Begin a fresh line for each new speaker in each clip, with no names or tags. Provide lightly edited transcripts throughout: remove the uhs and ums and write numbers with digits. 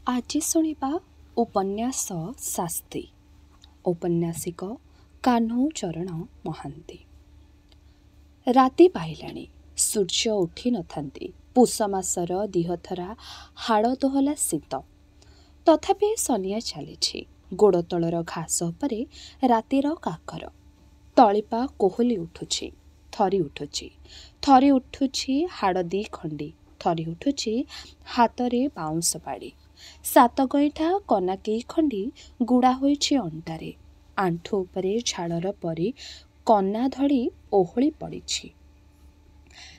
ଆଜି ଶୁଣିବା ଉପନ୍ୟାସ ଶାସ୍ତି। ଔପନ୍ୟାସିକ କାହ୍ନୁଚରଣ ମହାନ୍ତି। ରାତି ପାଇଲାଣି, ସୂର୍ଯ୍ୟ ଉଠି ନଥାନ୍ତି। ପୁଷ ମାସର ଦିହଥରା ହାଡ଼ ଦୋହଲା ଶୀତ। ତଥାପି ସନିଆ ଚାଲିଛି। ଗୋଡ଼ ତଳର ଘାସ ଉପରେ ରାତିର କାକର। ତଳିପା କୋହଲି ଉଠୁଛି, ଥରି ଉଠୁଛି। ଥରି ଉଠୁଛି ହାଡ଼ ଦି ଖଣ୍ଡି, ଥରି ଉଠୁଛି ହାତରେ ବାଉଁଶ ବାଡ଼ି। ସାତ ଗଇଁଠା କନା କେଇ ଖଣ୍ଡି ଗୁଡ଼ା ହୋଇଛି ଅଣ୍ଟାରେ। ଆଣ୍ଠୁ ଉପରେ ଝାଳର ପରି କନା ଧଡ଼ି ଓହଳି ପଡ଼ିଛି।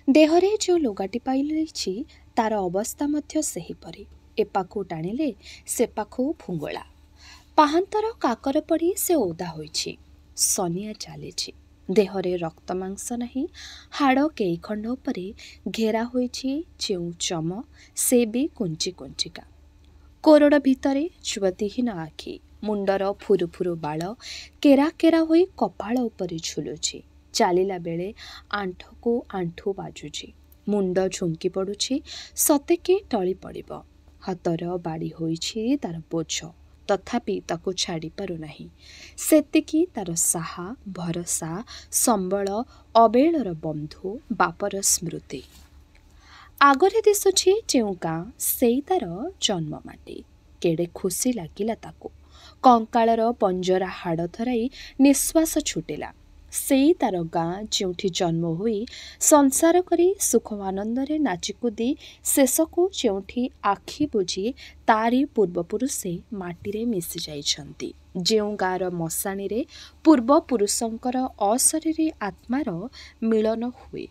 ଦେହରେ ଯେଉଁ ଲୁଗାଟି ପାଇଯାଇଛି ତାର ଅବସ୍ଥା ମଧ୍ୟ ସେହିପରି। ଏପାଖୁ ଟାଣିଲେ ସେପାଖୁ ଫୁଙ୍ଗୁଳା। ପାହାନ୍ତର କାକର ପଡ଼ି ସେ ଓଦା ହୋଇଛି। ସନିଆ ଚାଲିଛି। ଦେହରେ ରକ୍ତ ମାଂସ ନାହିଁ। ହାଡ଼ କେଇଖଣ୍ଡ ଉପରେ ଘେରା ହୋଇଛି ଯେଉଁ ଚମ, ସେ ବି କୁଞ୍ଚି କୁଞ୍ଚିକା। କୋରଡ଼ ଭିତରେ ଜ୍ୟୋତିହୀନ ଆଖି। ମୁଣ୍ଡର ଫୁରୁଫୁରୁ ବାଳ କେରା କେରା ହୋଇ କପାଳ ଉପରେ ଝୁଲୁଛି। ଚାଲିଲା ବେଳେ ଆଣ୍ଠୁକୁ ଆଣ୍ଠୁ ବାଜୁଛି। ମୁଣ୍ଡ ଝୁଙ୍କି ପଡ଼ୁଛି, ସତେ କି ଟଳି ପଡ଼ିବ। ହାତର ବାଡ଼ି ହୋଇଛି ତାର ବୋଝ, ତଥାପି ତାକୁ ଛାଡ଼ି ପାରୁନାହିଁ। ସେତିକି ତାର ସାହା, ଭରସା, ସମ୍ବଳ, ଅବେଳର ବନ୍ଧୁ, ବାପର ସ୍ମୃତି। ଆଗରେ ଦିଶୁଛି ଯେଉଁ ଗାଁ, ସେଇ ତାର ଜନ୍ମ ମାଟି। କେଡ଼େ ଖୁସି ଲାଗିଲା ତାକୁ। କଙ୍କାଳର ପଞ୍ଜରା ହାଡ଼ ଥରାଇ ନିଶ୍ୱାସ ଛୁଟିଲା। ସେଇ ତାର ଗାଁ, ଯେଉଁଠି ଜନ୍ମ ହୋଇ ସଂସାର କରି ସୁଖ ଆନନ୍ଦରେ ନାଚିକୁଦି ଶେଷକୁ ଯେଉଁଠି ଆଖି ବୁଜି ତାରି ପୂର୍ବପୁରୁଷେ ମାଟିରେ ମିଶି ଯାଇଛନ୍ତି। ଯେଉଁ ଗାଁର ମଶାଣିରେ ପୂର୍ବପୁରୁଷଙ୍କର ଅଶରୀରୀ ଆତ୍ମାର ମିଳନ ହୁଏ।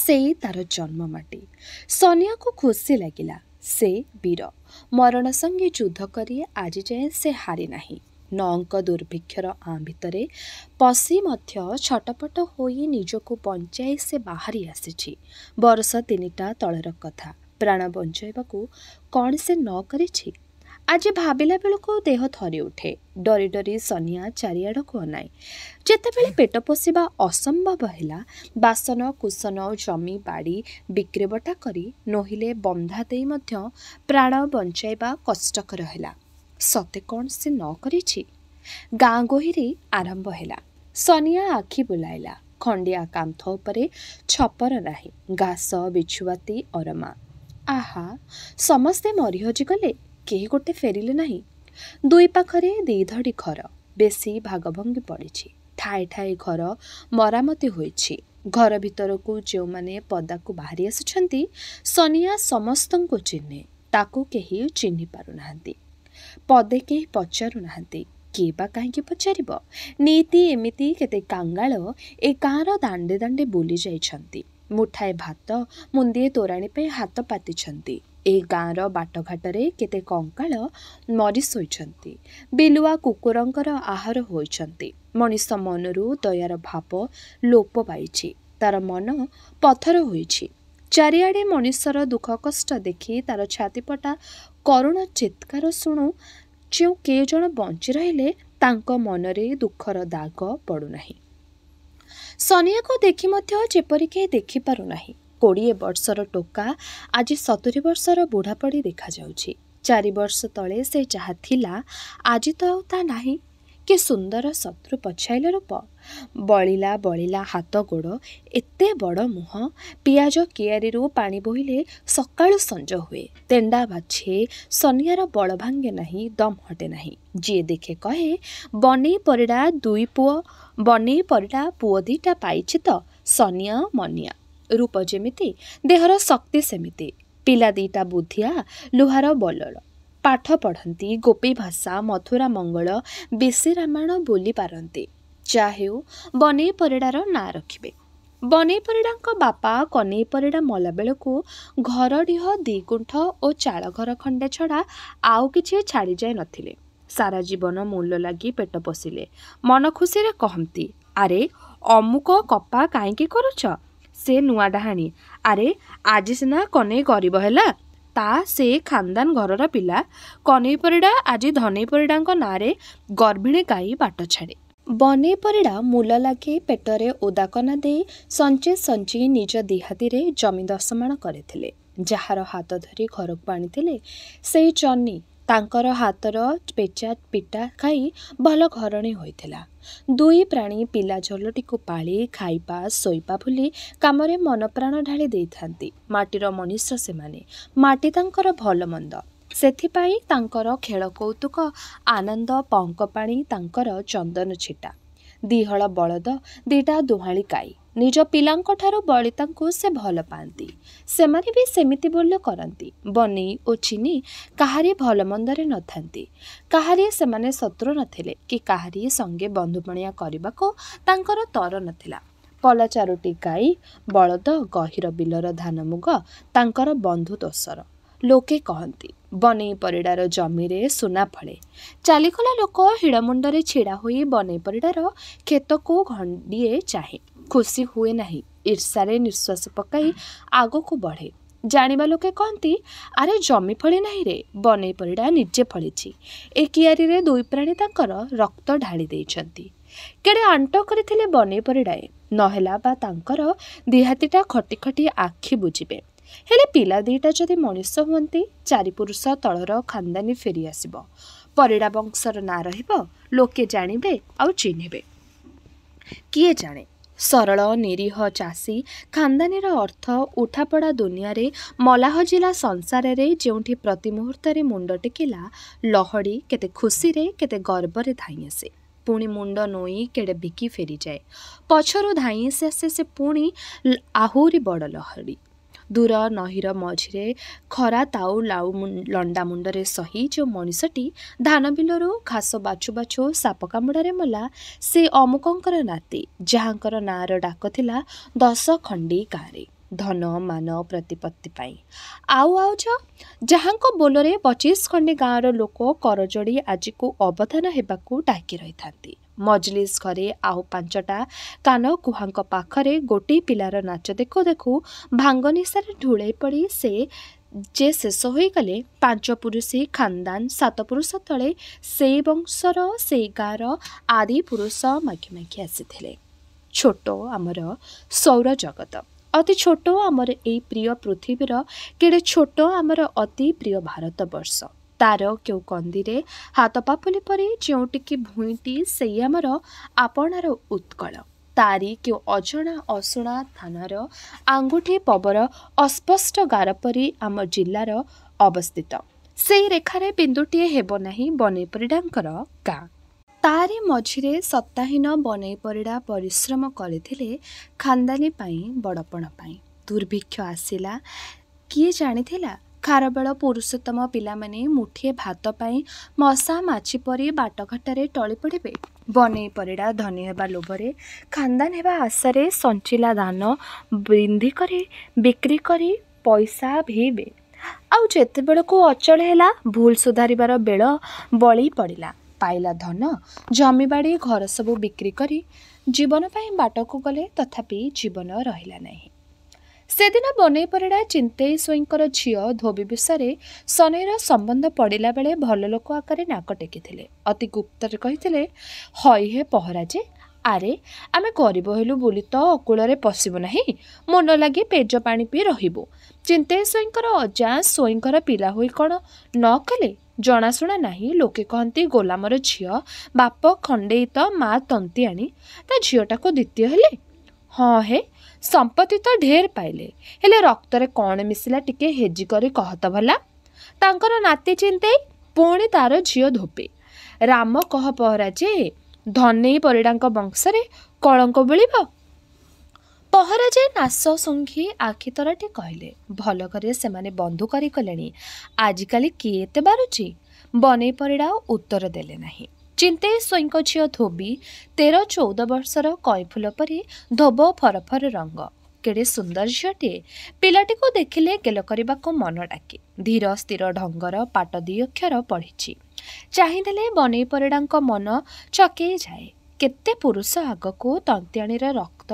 ସେଇ ତାର ଜନ୍ମ ମାଟି। ସନିଆକୁ ଖୁସି ଲାଗିଲା। ସେ ବୀର। ମରଣ ସଙ୍ଗେ ଯୁଦ୍ଧ କରି ଆଜିଯାଏ ସେ ହାରି ନାହିଁ। 9 ଅଙ୍କ ଦୁର୍ଭିକ୍ଷର ଆଁ ଭିତରେ ପଶି ମଧ୍ୟ ଛଟପଟ ହୋଇ ନିଜକୁ ବଞ୍ଚାଇ ସେ ବାହାରି ଆସିଛି। ବରଷ 3ଟା ତଳର କଥା। ପ୍ରାଣ ବଞ୍ଚାଇବାକୁ କ'ଣ ସେ ନ କରିଛି? ଆଜି ଭାବିଲା ବେଳକୁ ଦେହ ଥରି ଉଠେ। ଡରି ଡରି ସନିଆ ଚାରିଆଡ଼କୁ ଅନାଏ। ଯେତେବେଳେ ପେଟ ପୋଷିବା ଅସମ୍ଭବ ହେଲା, ବାସନ କୁସନ ଜମି ବାଡ଼ି ବିକ୍ରିବଟା କରି ନୋହିଲେ ବନ୍ଧା ଦେଇ ମଧ୍ୟ ପ୍ରାଣ ବଞ୍ଚାଇବା କଷ୍ଟକର ହେଲା। ସତେ କ'ଣ ସେ ନ କରିଛି? ଗାଁ ଗୋହିରୀ ଆରମ୍ଭ ହେଲା। ସନିଆ ଆଖି ବୁଲାଇଲା। ଖଣ୍ଡିଆ କାନ୍ଥ ଉପରେ ଛପର ନାହିଁ। ଘାସ ବିଛୁଆତି ଅରମା। ଆହା, ସମସ୍ତେ ମରି ହଜିଗଲେ, କେହି ଗୋଟେ ଫେରିଲେ ନାହିଁ। ଦୁଇ ପାଖରେ 2 ଧଡ଼ି ଘର। ବେଶୀ ଭାଗ ଭଙ୍ଗି ପଡ଼ିଛି। ଠାଏ ଠାଏ ଘର ମରାମତି ହୋଇଛି। ଘର ଭିତରକୁ ଯେଉଁମାନେ ପଦାକୁ ବାହାରି ଆସୁଛନ୍ତି, ସନିଆ ସମସ୍ତଙ୍କୁ ଚିହ୍ନେ। ତାକୁ କେହି ଚିହ୍ନି ପାରୁନାହାନ୍ତି। ପଦେ କେହି ପଚାରୁନାହାନ୍ତି। କିଏ ବା କାହିଁକି ପଚାରିବ? ନିଇତି ଏମିତି କେତେ କାଙ୍ଗାଳ ଏ ଗାଁର ଦାଣ୍ଡେ ଦାଣ୍ଡେ ବୁଲି ଯାଇଛନ୍ତି। ମୁଠାଏ ଭାତ, ମୁନ୍ଦିଏ ତୋରାଣି ପାଇଁ ହାତ ପାତିଛନ୍ତି। ଏ ଗାଁର ବାଟଘାଟରେ କେତେ କଙ୍କାଳ ମରି ଶୋଇଛନ୍ତି। ବିଲୁଆ କୁକୁରଙ୍କର ଆହାର ହୋଇଛନ୍ତି। ମଣିଷ ମନରୁ ଦୟାର ଭାବ ଲୋପ ପାଇଛି। ତାର ମନ ପଥର ହୋଇଛି। ଚାରିଆଡ଼େ ମଣିଷର ଦୁଃଖ କଷ୍ଟ ଦେଖି ତାର ଛାତିପଟା କରୁଣ ଚିତ୍କାର ଶୁଣୁ ଯେଉଁ କେଜଣ ବଞ୍ଚି ରହିଲେ, ତାଙ୍କ ମନରେ ଦୁଃଖର ଦାଗ ପଡ଼ୁନାହିଁ। ସନିଆକୁ ଦେଖି ମଧ୍ୟ ଯେପରି କେହି ଦେଖିପାରୁନାହିଁ। 20 ବର୍ଷର ଟୋକା ଆଜି 70 ବର୍ଷର ବୁଢ଼ା ପଡ଼ି ଦେଖାଯାଉଛି। 4 ବର୍ଷ ତଳେ ସେ ଯାହା ଥିଲା, ଆଜି ତ ଆଉ ତା ନାହିଁ। କି ସୁନ୍ଦର ଶତ୍ରୁ ପଛାଇଲା ରୂପ। ବଳିଲା ବଳିଲା ହାତ ଗୋଡ଼, ଏତେ ବଡ଼ ମୁହଁ। ପିଆଜ କିଆରୀରୁ ପାଣି ବୋହିଲେ ସକାଳୁ ସଞ୍ଜ ହୁଏ। ତେଣ୍ଡା ବାଛେ। ସନିଆର ବଳ ଭାଙ୍ଗେ ନାହିଁ, ଦମ ହଟେ ନାହିଁ। ଯିଏ ଦେଖେ କହେ, ବନେଇ ପରିଡ଼ା 2 ପୁଅ, ବନେଇ ପରିଡ଼ା ପୁଅ 2ଟା ପାଇଛି ତ। ସନିଆ ମନିଆ। ରୂପ ଯେମିତି, ଦେହର ଶକ୍ତି ସେମିତି। ପିଲା 2ଟା ବୁଦ୍ଧିଆ, ଲୁହାର ବଲଳ। ପାଠ ପଢ଼ନ୍ତି। ଗୋପୀ ଭାଷା, ମଥୁରା ମଙ୍ଗଳ, ବିଶି ରାମାୟଣ ବୋଲି ପାରନ୍ତି। ଯା ହେଉ, ବନେଇ ପରିଡ଼ାର ନାଁ ରଖିବେ। ବନେଇ ପରିଡ଼ାଙ୍କ ବାପା କନେଇ ପରିଡ଼ା ମଲାବେଳକୁ ଘରଡିହ 2 ଗୁଣ୍ଠ ଓ ଚାଳଘର ଖଣ୍ଡେ ଛଡ଼ା ଆଉ କିଛି ଛାଡ଼ି ଯାଇ ନଥିଲେ। ସାରା ଜୀବନ ମୂଲ ଲାଗି ପେଟ ପୋଷିଲେ। ମନ ଖୁସିରେ କହନ୍ତି, ଆରେ ଅମୁକ କପା କାହିଁକି କରୁଛ? ସେ ନୂଆ ଡାହାଣୀ। ଆରେ ଆଜି ସିନା କନେଇ ଗରିବ ହେଲା, ତା ସେ ଖାନଦାନ ଘରର ପିଲା। କନେଇ ପରିଡ଼ା ଆଜି ଧନେଇ ପରିଡ଼ାଙ୍କ ନାଁରେ ଗର୍ଭିଣୀ ଗାଈ ବାଟ ଛାଡ଼େ। ବନେଇ ପରିଡ଼ା ମୂଲ ଲାଗି ପେଟରେ ଓଦାକନା ଦେଇ ସଞ୍ଚି ସଞ୍ଚି ନିଜ ଦିହାତିରେ ଜମି 10 ମାଣ କରିଥିଲେ। ଯାହାର ହାତ ଧରି ଘରକୁ ଆଣିଥିଲେ ସେଇ ଚନି ତାଙ୍କର ହାତର ପେଚା ପିଟା ଖାଇ ଭଲ ଘରଣୀ ହୋଇଥିଲା। ଦୁଇ ପ୍ରାଣୀ ପିଲା ଝୋଲଟିକୁ ପାଳି ଖାଇବା ଶୋଇବା ଭୁଲି କାମରେ ମନ ପ୍ରାଣ ଢାଳି ଦେଇଥାନ୍ତି। ମାଟିର ମଣିଷ ସେମାନେ, ମାଟି ତାଙ୍କର ଭଲ ମନ୍ଦ। ସେଥିପାଇଁ ତାଙ୍କର ଖେଳ କୌତୁକ ଆନନ୍ଦ ପଙ୍କ ପାଣି ତାଙ୍କର ଚନ୍ଦନ ଛିଟା। ଦିହଳ ବଳଦ ଦିଟା ଦୁହାଁଳି ଗାଈ ନିଜ ପିଲାଙ୍କଠାରୁ ବଳି ତାଙ୍କୁ ସେ ଭଲ ପାଆନ୍ତି। ସେମାନେ ବି ସେମିତି ବୋଲ କରନ୍ତି। ବନେଇ ଓ ଚିନି କାହାରି ଭଲ ମନ୍ଦରେ ନଥାନ୍ତି। କାହାରି ସେମାନେ ଶତ୍ରୁ ନଥିଲେ କି କାହାରି ସଙ୍ଗେ ବନ୍ଧୁପଣିଆ କରିବାକୁ ତାଙ୍କର ତର ନଥିଲା। ପଲା ଚାରୋଟି ଗାଈ ବଳଦ ଗହୀର ବିଲର ଧାନ ମୁଗ ତାଙ୍କର ବନ୍ଧୁ ଦୋଷର। ଲୋକେ କହନ୍ତି ବନେଇ ପରିଡ଼ାର ଜମିରେ ସୁନା ଫଳେ। ଚାଲିଗଲା ଲୋକ ହିଡ଼ମୁଣ୍ଡରେ ଛିଡ଼ା ହୋଇ ବନେଇ ପରିଡ଼ାର କ୍ଷେତକୁ ଘଣ୍ଡିଏ ଚାହେଁ। ଖୁସି ହୁଏ ନାହିଁ, ଈର୍ଷାରେ ନିଶ୍ୱାସ ପକାଇ ଆଗକୁ ବଢ଼େ। ଜାଣିବା ଲୋକେ କହନ୍ତି ଆରେ ଜମି ଫଳି ନାହିଁ ରେ, ବନେଇ ପରିଡ଼ା ନିଜେ ଫଳିଛି। ଏ କିଆରୀରେ ଦୁଇ ପ୍ରାଣୀ ତାଙ୍କର ରକ୍ତ ଢାଳି ଦେଇଛନ୍ତି। କେଡ଼େ ଆଣ୍ଟ କରିଥିଲେ ବନେଇ ପରିଡ଼ାଏ, ନହେଲା ବା ତାଙ୍କର ଦିହାତିଟା ଖଟି ଖଟି ଆଖି ବୁଜିବେ। ହେଲେ ପିଲା ଦିଟା ଯଦି ମଣିଷ ହୁଅନ୍ତି, ଚାରି ପୁରୁଷ ତଳର ଖାନଦାନୀ ଫେରି ଆସିବ, ପରିଡ଼ା ବଂଶର ନାଁ ରହିବ, ଲୋକେ ଜାଣିବେ ଆଉ ଚିହ୍ନିବେ। କିଏ ଜାଣେ ସରଳ ନିରୀହ ଚାଷୀ ଖାନଦାନୀର ଅର୍ଥ ଉଠାପଡ଼ା ଦୁନିଆରେ ମଲାହଜିଲା ସଂସାରରେ ଯେଉଁଠି ପ୍ରତି ମୁହୂର୍ତ୍ତରେ ମୁଣ୍ଡ ଟେକିଲା ଲହଡ଼ି କେତେ ଖୁସିରେ କେତେ ଗର୍ବରେ ଧାଇଁ ଆସେ, ପୁଣି ମୁଣ୍ଡ ନୋଇ କେଡ଼େ ବିକି ଫେରିଯାଏ। ପଛରୁ ଧାଇଁ ଆସେ ସେ ପୁଣି ଆହୁରି ବଡ଼ ଲହଡ଼ି। ଦୂର ନହୀର ମଝିରେ ଖରା ତାଉ ଲାଉ ଲଣ୍ଡା ମୁଣ୍ଡରେ ସହି ଯେଉଁ ମଣିଷଟି ଧାନ ବିଲରୁ ଘାସ ବାଛୁ ବାଛୁ ସାପ କାମୁଡ଼ାରେ ମଲା, ସେ ଅମୁକଙ୍କର ନାତି, ଯାହାଙ୍କର ନାଁର ଡାକ ଥିଲା 10 ଖଣ୍ଡି ଗାଁରେ, ଧନ ମାନ ପ୍ରତିପତ୍ତି ପାଇଁ। ଆଉ ଯାହାଙ୍କ ବୋଲରେ 25 ଖଣ୍ଡି ଗାଁର ଲୋକ କରଜୋଡ଼ି ଆଜିକୁ ଅବଦାନ ହେବାକୁ ଡାକି ରହିଥାନ୍ତି। ମଜଲିସ୍ ଘରେ ଆଉ 5ଟା କାନ କୁହାଙ୍କ ପାଖରେ ଗୋଟିଏ ପିଲାର ନାଚ ଦେଖୁ ଦେଖୁ ଭାଙ୍ଗ ନିଶାରେ ଢୁଳେଇ ପଡ଼ି ସେ ଯେ ଶେଷ ହୋଇଗଲେ। 5 ପୁରୁଷୀ ଖାନଦାନ 7 ପୁରୁଷ ତଳେ ସେଇ ବଂଶର ସେଇ ଗାଁର ଆଦି ପୁରୁଷ ମାଗି ମାଗି ଆସିଥିଲେ। ଛୋଟ ଆମର ସୌରଜଗତ, ଅତି ଛୋଟ ଆମର ଏଇ ପ୍ରିୟ ପୃଥିବୀର, କେଡ଼େ ଛୋଟ ଆମର ଅତି ପ୍ରିୟ ଭାରତବର୍ଷ। ତାର କେଉଁ କନ୍ଦିରେ ହାତ ପାପୁଲି ପରି ଯେଉଁଟିକି ଭୂଇଁଟି ସେଇ ଆମର ଆପଣାର ଉତ୍କଳ। ତାରି କେଉଁ ଅଜଣା ଅଶୁଣା ଥାନାର ଆଙ୍ଗୁଠି ପବର ଅସ୍ପଷ୍ଟ ଗାର ପରି ଆମ ଜିଲ୍ଲାର ଅବସ୍ଥିତ। ସେଇ ରେଖାରେ ବିନ୍ଦୁଟିଏ ହେବ ନାହିଁ ବନେଇ ପରିଡ଼ାଙ୍କର ଗାଁ। ତାରି ମଝିରେ ସତ୍ତାହୀନ ବନେଇ ପରିଡ଼ା ପରିଶ୍ରମ କରିଥିଲେ ଖାନଦାନୀ ପାଇଁ, ବଡ଼ପଣ ପାଇଁ। ଦୁର୍ଭିକ୍ଷ ଆସିଲା, କିଏ ଜାଣିଥିଲା? ଖାରବେଳ ପୁରୁଷୋତ୍ତମ ପିଲାମାନେ ମୁଠିଏ ଭାତ ପାଇଁ ମଶା ମାଛି ପରି ବାଟଘାଟରେ ଟଳି ପଡ଼ିବେ। ବନେଇ ପରିଡ଼ା ଧନୀ ହେବା ଲୋଭରେ, ଖାନଦାନ ହେବା ଆଶାରେ ସଞ୍ଚିଲା ଧାନ ବିନ୍ଧି କରି ବିକ୍ରି କରି ପଇସା ଭିଇବେ। ଆଉ ଯେତେବେଳକୁ ଅଚଳ ହେଲା, ଭୁଲ ସୁଧାରିବାର ବେଳ ବଳି ପଡ଼ିଲା, ପାଇଲା ଧନ, ଜମିବାଡ଼ି ଘର ସବୁ ବିକ୍ରି କରି ଜୀବନ ପାଇଁ ବାଟକୁ ଗଲେ, ତଥାପି ଜୀବନ ରହିଲା ନାହିଁ। ସେଦିନ ବନେଇ ପରିଡ଼ା ଚିନ୍ତେଇ ସ୍ୱାଇଁଙ୍କର ଝିଅ ଧୋବି ବିଷୟରେ ଶନୈର ସମ୍ବନ୍ଧ ପଡ଼ିଲା ବେଳେ ଭଲ ଲୋକ ଆକାରେ ନାକ ଟେକିଥିଲେ। ଅତି ଗୁପ୍ତରେ କହିଥିଲେ ହଇ ହେ ପହରା ଯେ, ଆରେ ଆମେ ଗରିବ ହେଲୁ ବୋଲି ତ ଅକୁଳରେ ପଶିବୁ ନାହିଁ, ମନ ଲାଗି ପେଜ ପାଣି ପିଇ ରହିବୁ। ଚିନ୍ତେଇ ସ୍ୱାଇଁଙ୍କର ଅଜା ସ୍ୱାଇଁଙ୍କର ପିଲା ହୋଇ କ'ଣ ନ କଲେ? ଜଣାଶୁଣା ନାହିଁ, ଲୋକେ କହନ୍ତି ଗୋଲାମର ଝିଅ, ବାପ ଖଣ୍ଡେଇ ତ ମା ତନ୍ତି ଆଣି, ତା ଝିଅଟାକୁ ଦ୍ୱିତୀୟ ହେଲେ। ହଁ ହେ, ସମ୍ପତ୍ତି ତ ଢେର ପାଇଲେ, ହେଲେ ରକ୍ତରେ କ'ଣ ମିଶିଲା ଟିକେ ହେଜି କରି କହତ ଭଲା। ତାଙ୍କର ନାତି ଚିନ୍ତେଇ, ପୁଣି ତାର ଝିଅ ଧୋବେ। ରାମ କହ ପହରା ଯେ, ଧନେଇ ପରିଡ଼ାଙ୍କ ବଂଶରେ କଳଙ୍କ ବୋଳିବ। ପହରା ଯେ ନାଶ ଶୁଙ୍ଘି ଆଖି ତରାଟି କହିଲେ, ଭଲ ଘରେ ସେମାନେ ବନ୍ଧୁ କରିଗଲେଣି, ଆଜିକାଲି କିଏ ଏତେ ବାରୁଛି? ବନେଇ ପରିଡ଼ା ଉତ୍ତର ଦେଲେ ନାହିଁ। ଚିନ୍ତେଇ ସ୍ୱାଇଁଙ୍କ ଝିଅ ଧୋବି 13-14 ବର୍ଷର କଇଁଫୁଲ ପରି ଧୋବ ଫରଫର ରଙ୍ଗ, କେଡ଼େ ସୁନ୍ଦର ଝିଅଟିଏ। ପିଲାଟିକୁ ଦେଖିଲେ ଗେଲ କରିବାକୁ ମନ ଡାକେ। ଧୀର ସ୍ଥିର ଢଙ୍ଗର, ପାଟ 2 ଅକ୍ଷର ପଢ଼ିଛି। ଚାହିଁଦେଲେ ବନେଇ ପରିଡ଼ାଙ୍କ ମନ ଚକେଇ ଯାଏ। କେତେ ପୁରୁଷ ଆଗକୁ ତନ୍ତିଆଣୀର ରକ୍ତ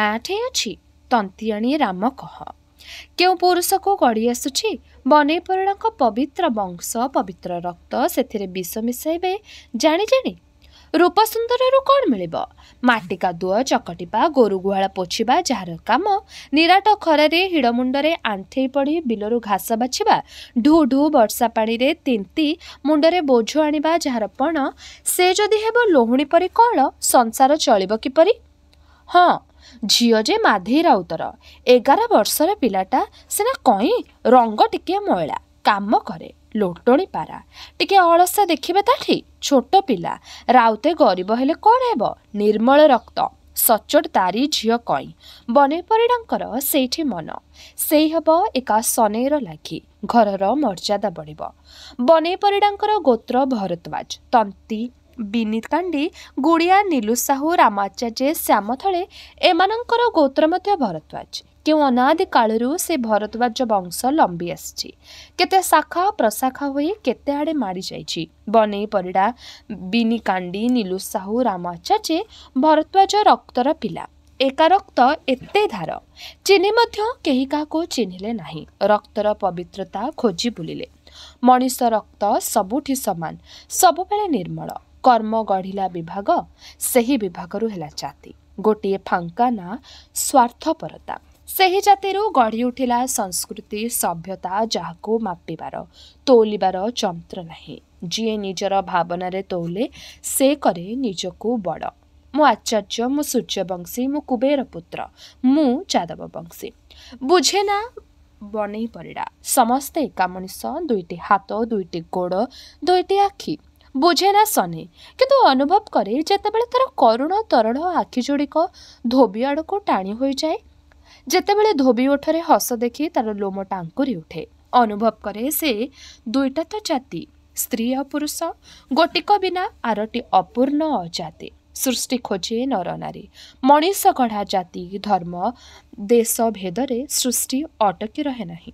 ଆଠେଇ ଅଛି। ତନ୍ତିଆଣୀ ରାମ କହ। କେଉଁ ପୁରୁଷକୁ ଗଢ଼ି ଆସୁଛି? ବନେଇ ପରିଡ଼ାଙ୍କ ପବିତ୍ର ବଂଶ, ପବିତ୍ର ରକ୍ତ, ସେଥିରେ ବିଷ ମିଶାଇବେ ଜାଣି ଜାଣି? रूप सुंदर कौन मिल माटी कादुआ चकटिबा गोरु गुहाल पोछिबा जार काम निराट खरारे हिड़मुंडरे आंठे पड़ी बिलरू घास बाछिबा ढू ढू वर्षा पानी रे तिंती मुंडरे बोझ आनिबा जार पण से जदि हेब लोहुणी परी कौन संसार चलिब किपरि। हाँ झील जे माधे राउतर 11 वर्षर पिलाटा सिना कई रंग टिके मयला काम करे लोटणी पारा टिके अलसा देखिबे ताठी छोट पिला राउते गरीब हेले कौन हेब निर्मल रक्त सचोट तारी झील कई बने परिडांकर सेठी मन से हेब एका सनेर लागी घरर मर्यादा बढ़िब। बने परिडांकर गोत्र भरद्वाज तंती बिनिकांडी गुड़िया नीलू साहू रामाचार्य श्यामथळे एमानंकर गोत्र मध्य भरद्वाज के अनादि कालरू से भरद्वाज वंश लंबी आसी केते शाखा प्रशाखा होई केते आड़े माड़ी जाइछि। बने परिडा बिनिकांडी नीलू साहू रामाचार्य भरद्वाज रक्तर पिला एका रक्त एते धार चिन्हि मध्य केही काको चिन्हिले नाही रक्तर पवित्रता खोजी बुलिले मनीष रक्त सबुठी समान सबुबेले निर्मल कर्म गढ़िला विभाग सही विभागरू हेला जाति गोटे फांका ना स्वार्थपरता सही जातिरू गढ़ी उठिला संस्कृति सभ्यता जहाको मापिबार तोलिबार चंत्र नाही जीए निजर भावनारे तोले से करे निजको बड़ मु आचार्य मु सूर्यवंशी मु कुबेर पुत्र मु यादव वंशी बुझे ना बने परिडा समस्ते एका मनीष दुईटी हाथ दुईटी गोड़ दुईटी आखि बुझे ना सने किंतु अनुभव करे जेतेबेले तार करुण तरल आखि जोड़िक धोबी आड़ को टाणी हो जाए जेतेबेले धोबी ओठरे हस देखी तार लोम टांकुरी उठे अनुभव करे से दुईटा तो जाति स्त्री और पुरुष गोटिक बिना आरटी अपूर्ण अजाति सृष्टि खोजे नर नारी मनीष गढ़ा जाति धर्म देश भेदरे सृष्टि अटकी रहे नहीं।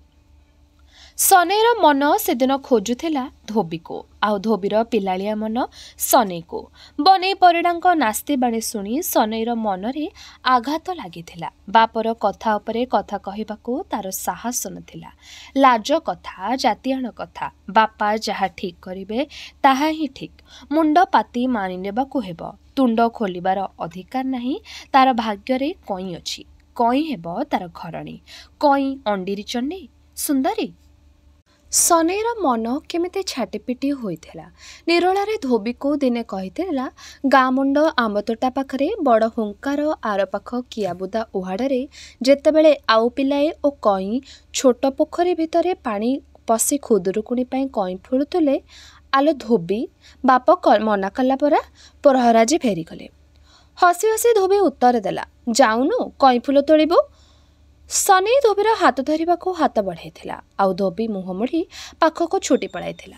सनेर मन सेदिन खोजुला धोबी को आउ धोबीर पिलालिया मन सने को बने परिडांक नास्ती बाणी शुणी सनेर मनरे आघात लागिथिला बापर कथा उपरे कथा कहिबाकू तार साहस नथिला लाज कथा जातिआण कथा बापा जहा ठीक करिवे ताहा ही ठीक मुंड पाती मानि नेबाकू हेब तुंड खोलिबार अधिकार नाही तार भाग्यरे कई अछि कई हेब तार घरणी कई अंडीरी चंडी सुंदरी सनेर मन केमिति छाटिपिटी होइथिला निरोलारे धोबी को दिने कहिथिला गाँ मुंड आंबतोटा पाखरे बड़ हुंकार आर पाख कियाबुदा उहाड़े जेतेबेले आउ पिलाए ओ कई छोट पोखरी भितरे पानी पशि खुदुरुकुणी पाई कई फुलुतुले आलो धोबी बाप मना कला परा प्रहराजी फेरीगले हसी हसी धोबी उत्तर देला जाउनु कई फुल तोड़िबु सने धोबीर हाथ धरिबा को हाथ बढ़ाइथिला आउ धोबी मुह मोड़ी पाखको छुटी पड़ाइथिला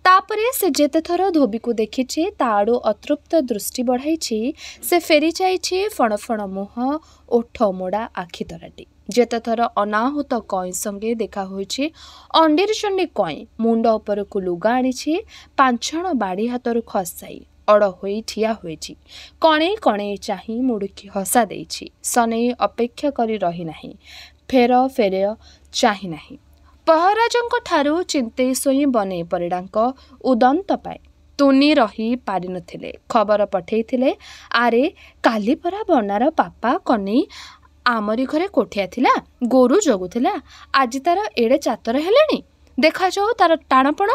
तापरे से जेते थर धोबी को देखिछि ताड़ो अतृप्त दृष्टि बढ़ाइछि से फेरी जाइछि फणफण मुह ओठ मोड़ा आखि तराटी जेते थर अनाहुत कई संगे देखा होइछि अंडीर चंडी कई मुंड उपरकू लुगा आनिछि पांचण बाड़ी हाथरू खसाई अड़ होई ठिया होइछि कणे कणे चाही मुड़की हसा देइछि सने अपेक्षा करी रही नाही फेर फेरे चाही नाही पहराजंक ठारू चिंते सोई बने परिडांक उदंत पाए तुनी रही पारि नथिले खबर पठेइथिले आरे काली परा बनार पापा कने आमरी घरे कोठिया थिला गोरु जगुथिला आज तार एड़े चातर हेलेनी देखा जाओ तार टाणपण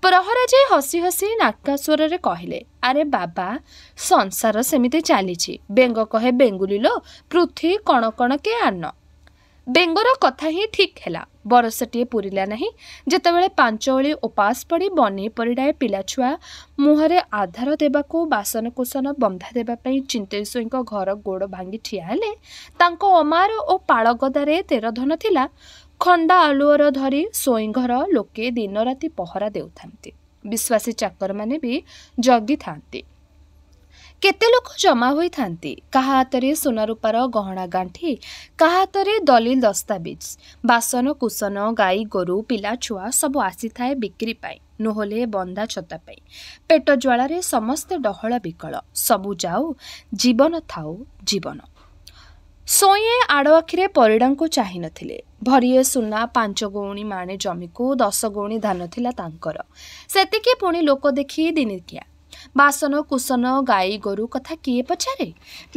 प्रहराजे हसी हसी नाटकास्वर रे कहले अरे बाबा संसार सेमिति चलीछि बेंग कहे बेंगुलिलो पृथ्वी कण कण के आन बेंगर कथा ही ठीक हैला बरसटीए पुरिला नहीं जेतेबेले 5 ओली उपास पड़ी बने परिडाए पिलाछुआ मुहरे आधार देबाको बासन कुसन बंधा देबा पई चिंतेश्वरीଙ୍କ घर गोड़ भांगी ठिया हेले तांको अमार ओ पाळगदारे 13 धन थिला खंडा आलुअर धरी सोई घर लोके दिन राति पहरा देउथांती विश्वासी चाकर माने भी जगी थांती केते लोक जमा होई थांती कहा हातरे सोना रूपार गहना गांठी कहा हातरे दलिल दस्तावेज बासन कुसन गाई गोरु पिला छुआ सब आसी थाए बिक्री पाई नोहले बंदा छता पाई पेट ज्वालारे समस्ते डहळ बिकळ सबु जाऊ जीवन थाऊ जीवन सोये आड़ आखिरे परिडांको चाहि नथिले भरिए सुना 5 गौणी माणे जमी को 10 गौणी धान थिला तांकर सेतिके पुणी लोक देखी दिनिकिया ବାସନ କୁସନ ଗାଈ ଗୋରୁ କଥା କିଏ ପଚାରେ?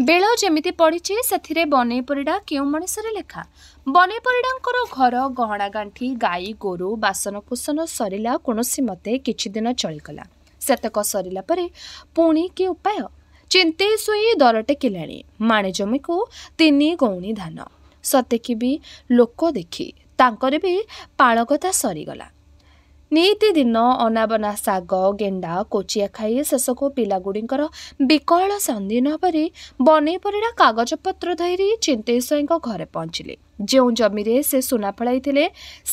ବେଳ ଯେମିତି ପଡ଼ିଛି ସେଥିରେ ବନେଇ ପରିଡ଼ା କେଉଁ ମଣିଷରେ ଲେଖା? ବନେଇ ପରିଡ଼ାଙ୍କର ଘର ଗହଣା ଗାଣ୍ଠି ଗାଈ ଗୋରୁ ବାସନ କୁସନ ସରିଲା କୌଣସି ମତେ କିଛି ଦିନ ଚଳିଗଲା। ସେତକ ସରିଲା ପରେ ପୁଣି କି ଉପାୟ? ଚିନ୍ତେଇ ଶୋଇ ଦର ଟେକିଲାଣି ମାଣେ ଜମିକୁ 3 ଗଉଣୀ ଧାନ। ସତେକି ବି ଲୋକ ଦେଖି ତାଙ୍କର ବି ପାଳଗତା ସରିଗଲା। ନିତିଦିନ ଅନାବନା ଶାଗ ଗେଣ୍ଡା କୋଚିଆ ଖାଇ ଶେଷକୁ ପିଲାଗୁଡ଼ିଙ୍କର ବିକଳ ସନ୍ଧି ନ ପାରି ବନେଇ ପରିଡ଼ା କାଗଜପତ୍ର ଧରି ଚିନ୍ତେଇ ସ୍ୱାଇଁଙ୍କ ଘରେ ପହଞ୍ଚିଲେ। ଯେଉଁ ଜମିରେ ସେ ସୁନା ଫଳାଇଥିଲେ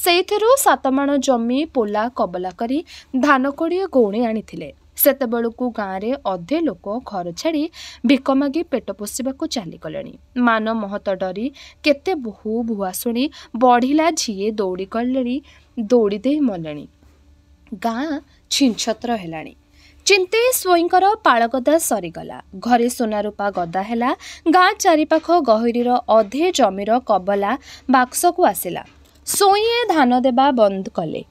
ସେଇଥିରୁ 7 ମାଣ ଜମି ପୋଲା କବଲା କରି ଧାନ 20 ଗଉଣୀ ଆଣିଥିଲେ। ସେତେବେଳକୁ ଗାଁରେ ଅଧେ ଲୋକ ଘର ଛାଡ଼ି ଭିକ ମାଗି ପେଟ ପୋଷିବାକୁ ଚାଲିଗଲେଣି। ମାନ ମହତ ଡରି କେତେ ବୋହୂ ଭୁଆ ଶୁଣି ବଢ଼ିଲା ଝିଏ ଦୌଡ଼ି ଗଲେଣି ଦୌଡ଼ି ଦେଇ ମଲେଣି। ଗାଁ ଛିନଛତ୍ର ହେଲାଣି। ଚିନ୍ତେଇ ସ୍ୱାଇଁଙ୍କର ପାଳଗଦା ସରିଗଲା। ଘରେ ସୁନା ରୂପା ଗଦା ହେଲା। ଗାଁ ଚାରିପାଖ ଗହୀରିର ଅଧେ ଜମିର କବଲା ବାକ୍ସକୁ ଆସିଲା। ସ୍ୱାଇଁଏ ଧାନ ଦେବା ବନ୍ଦ କଲେ।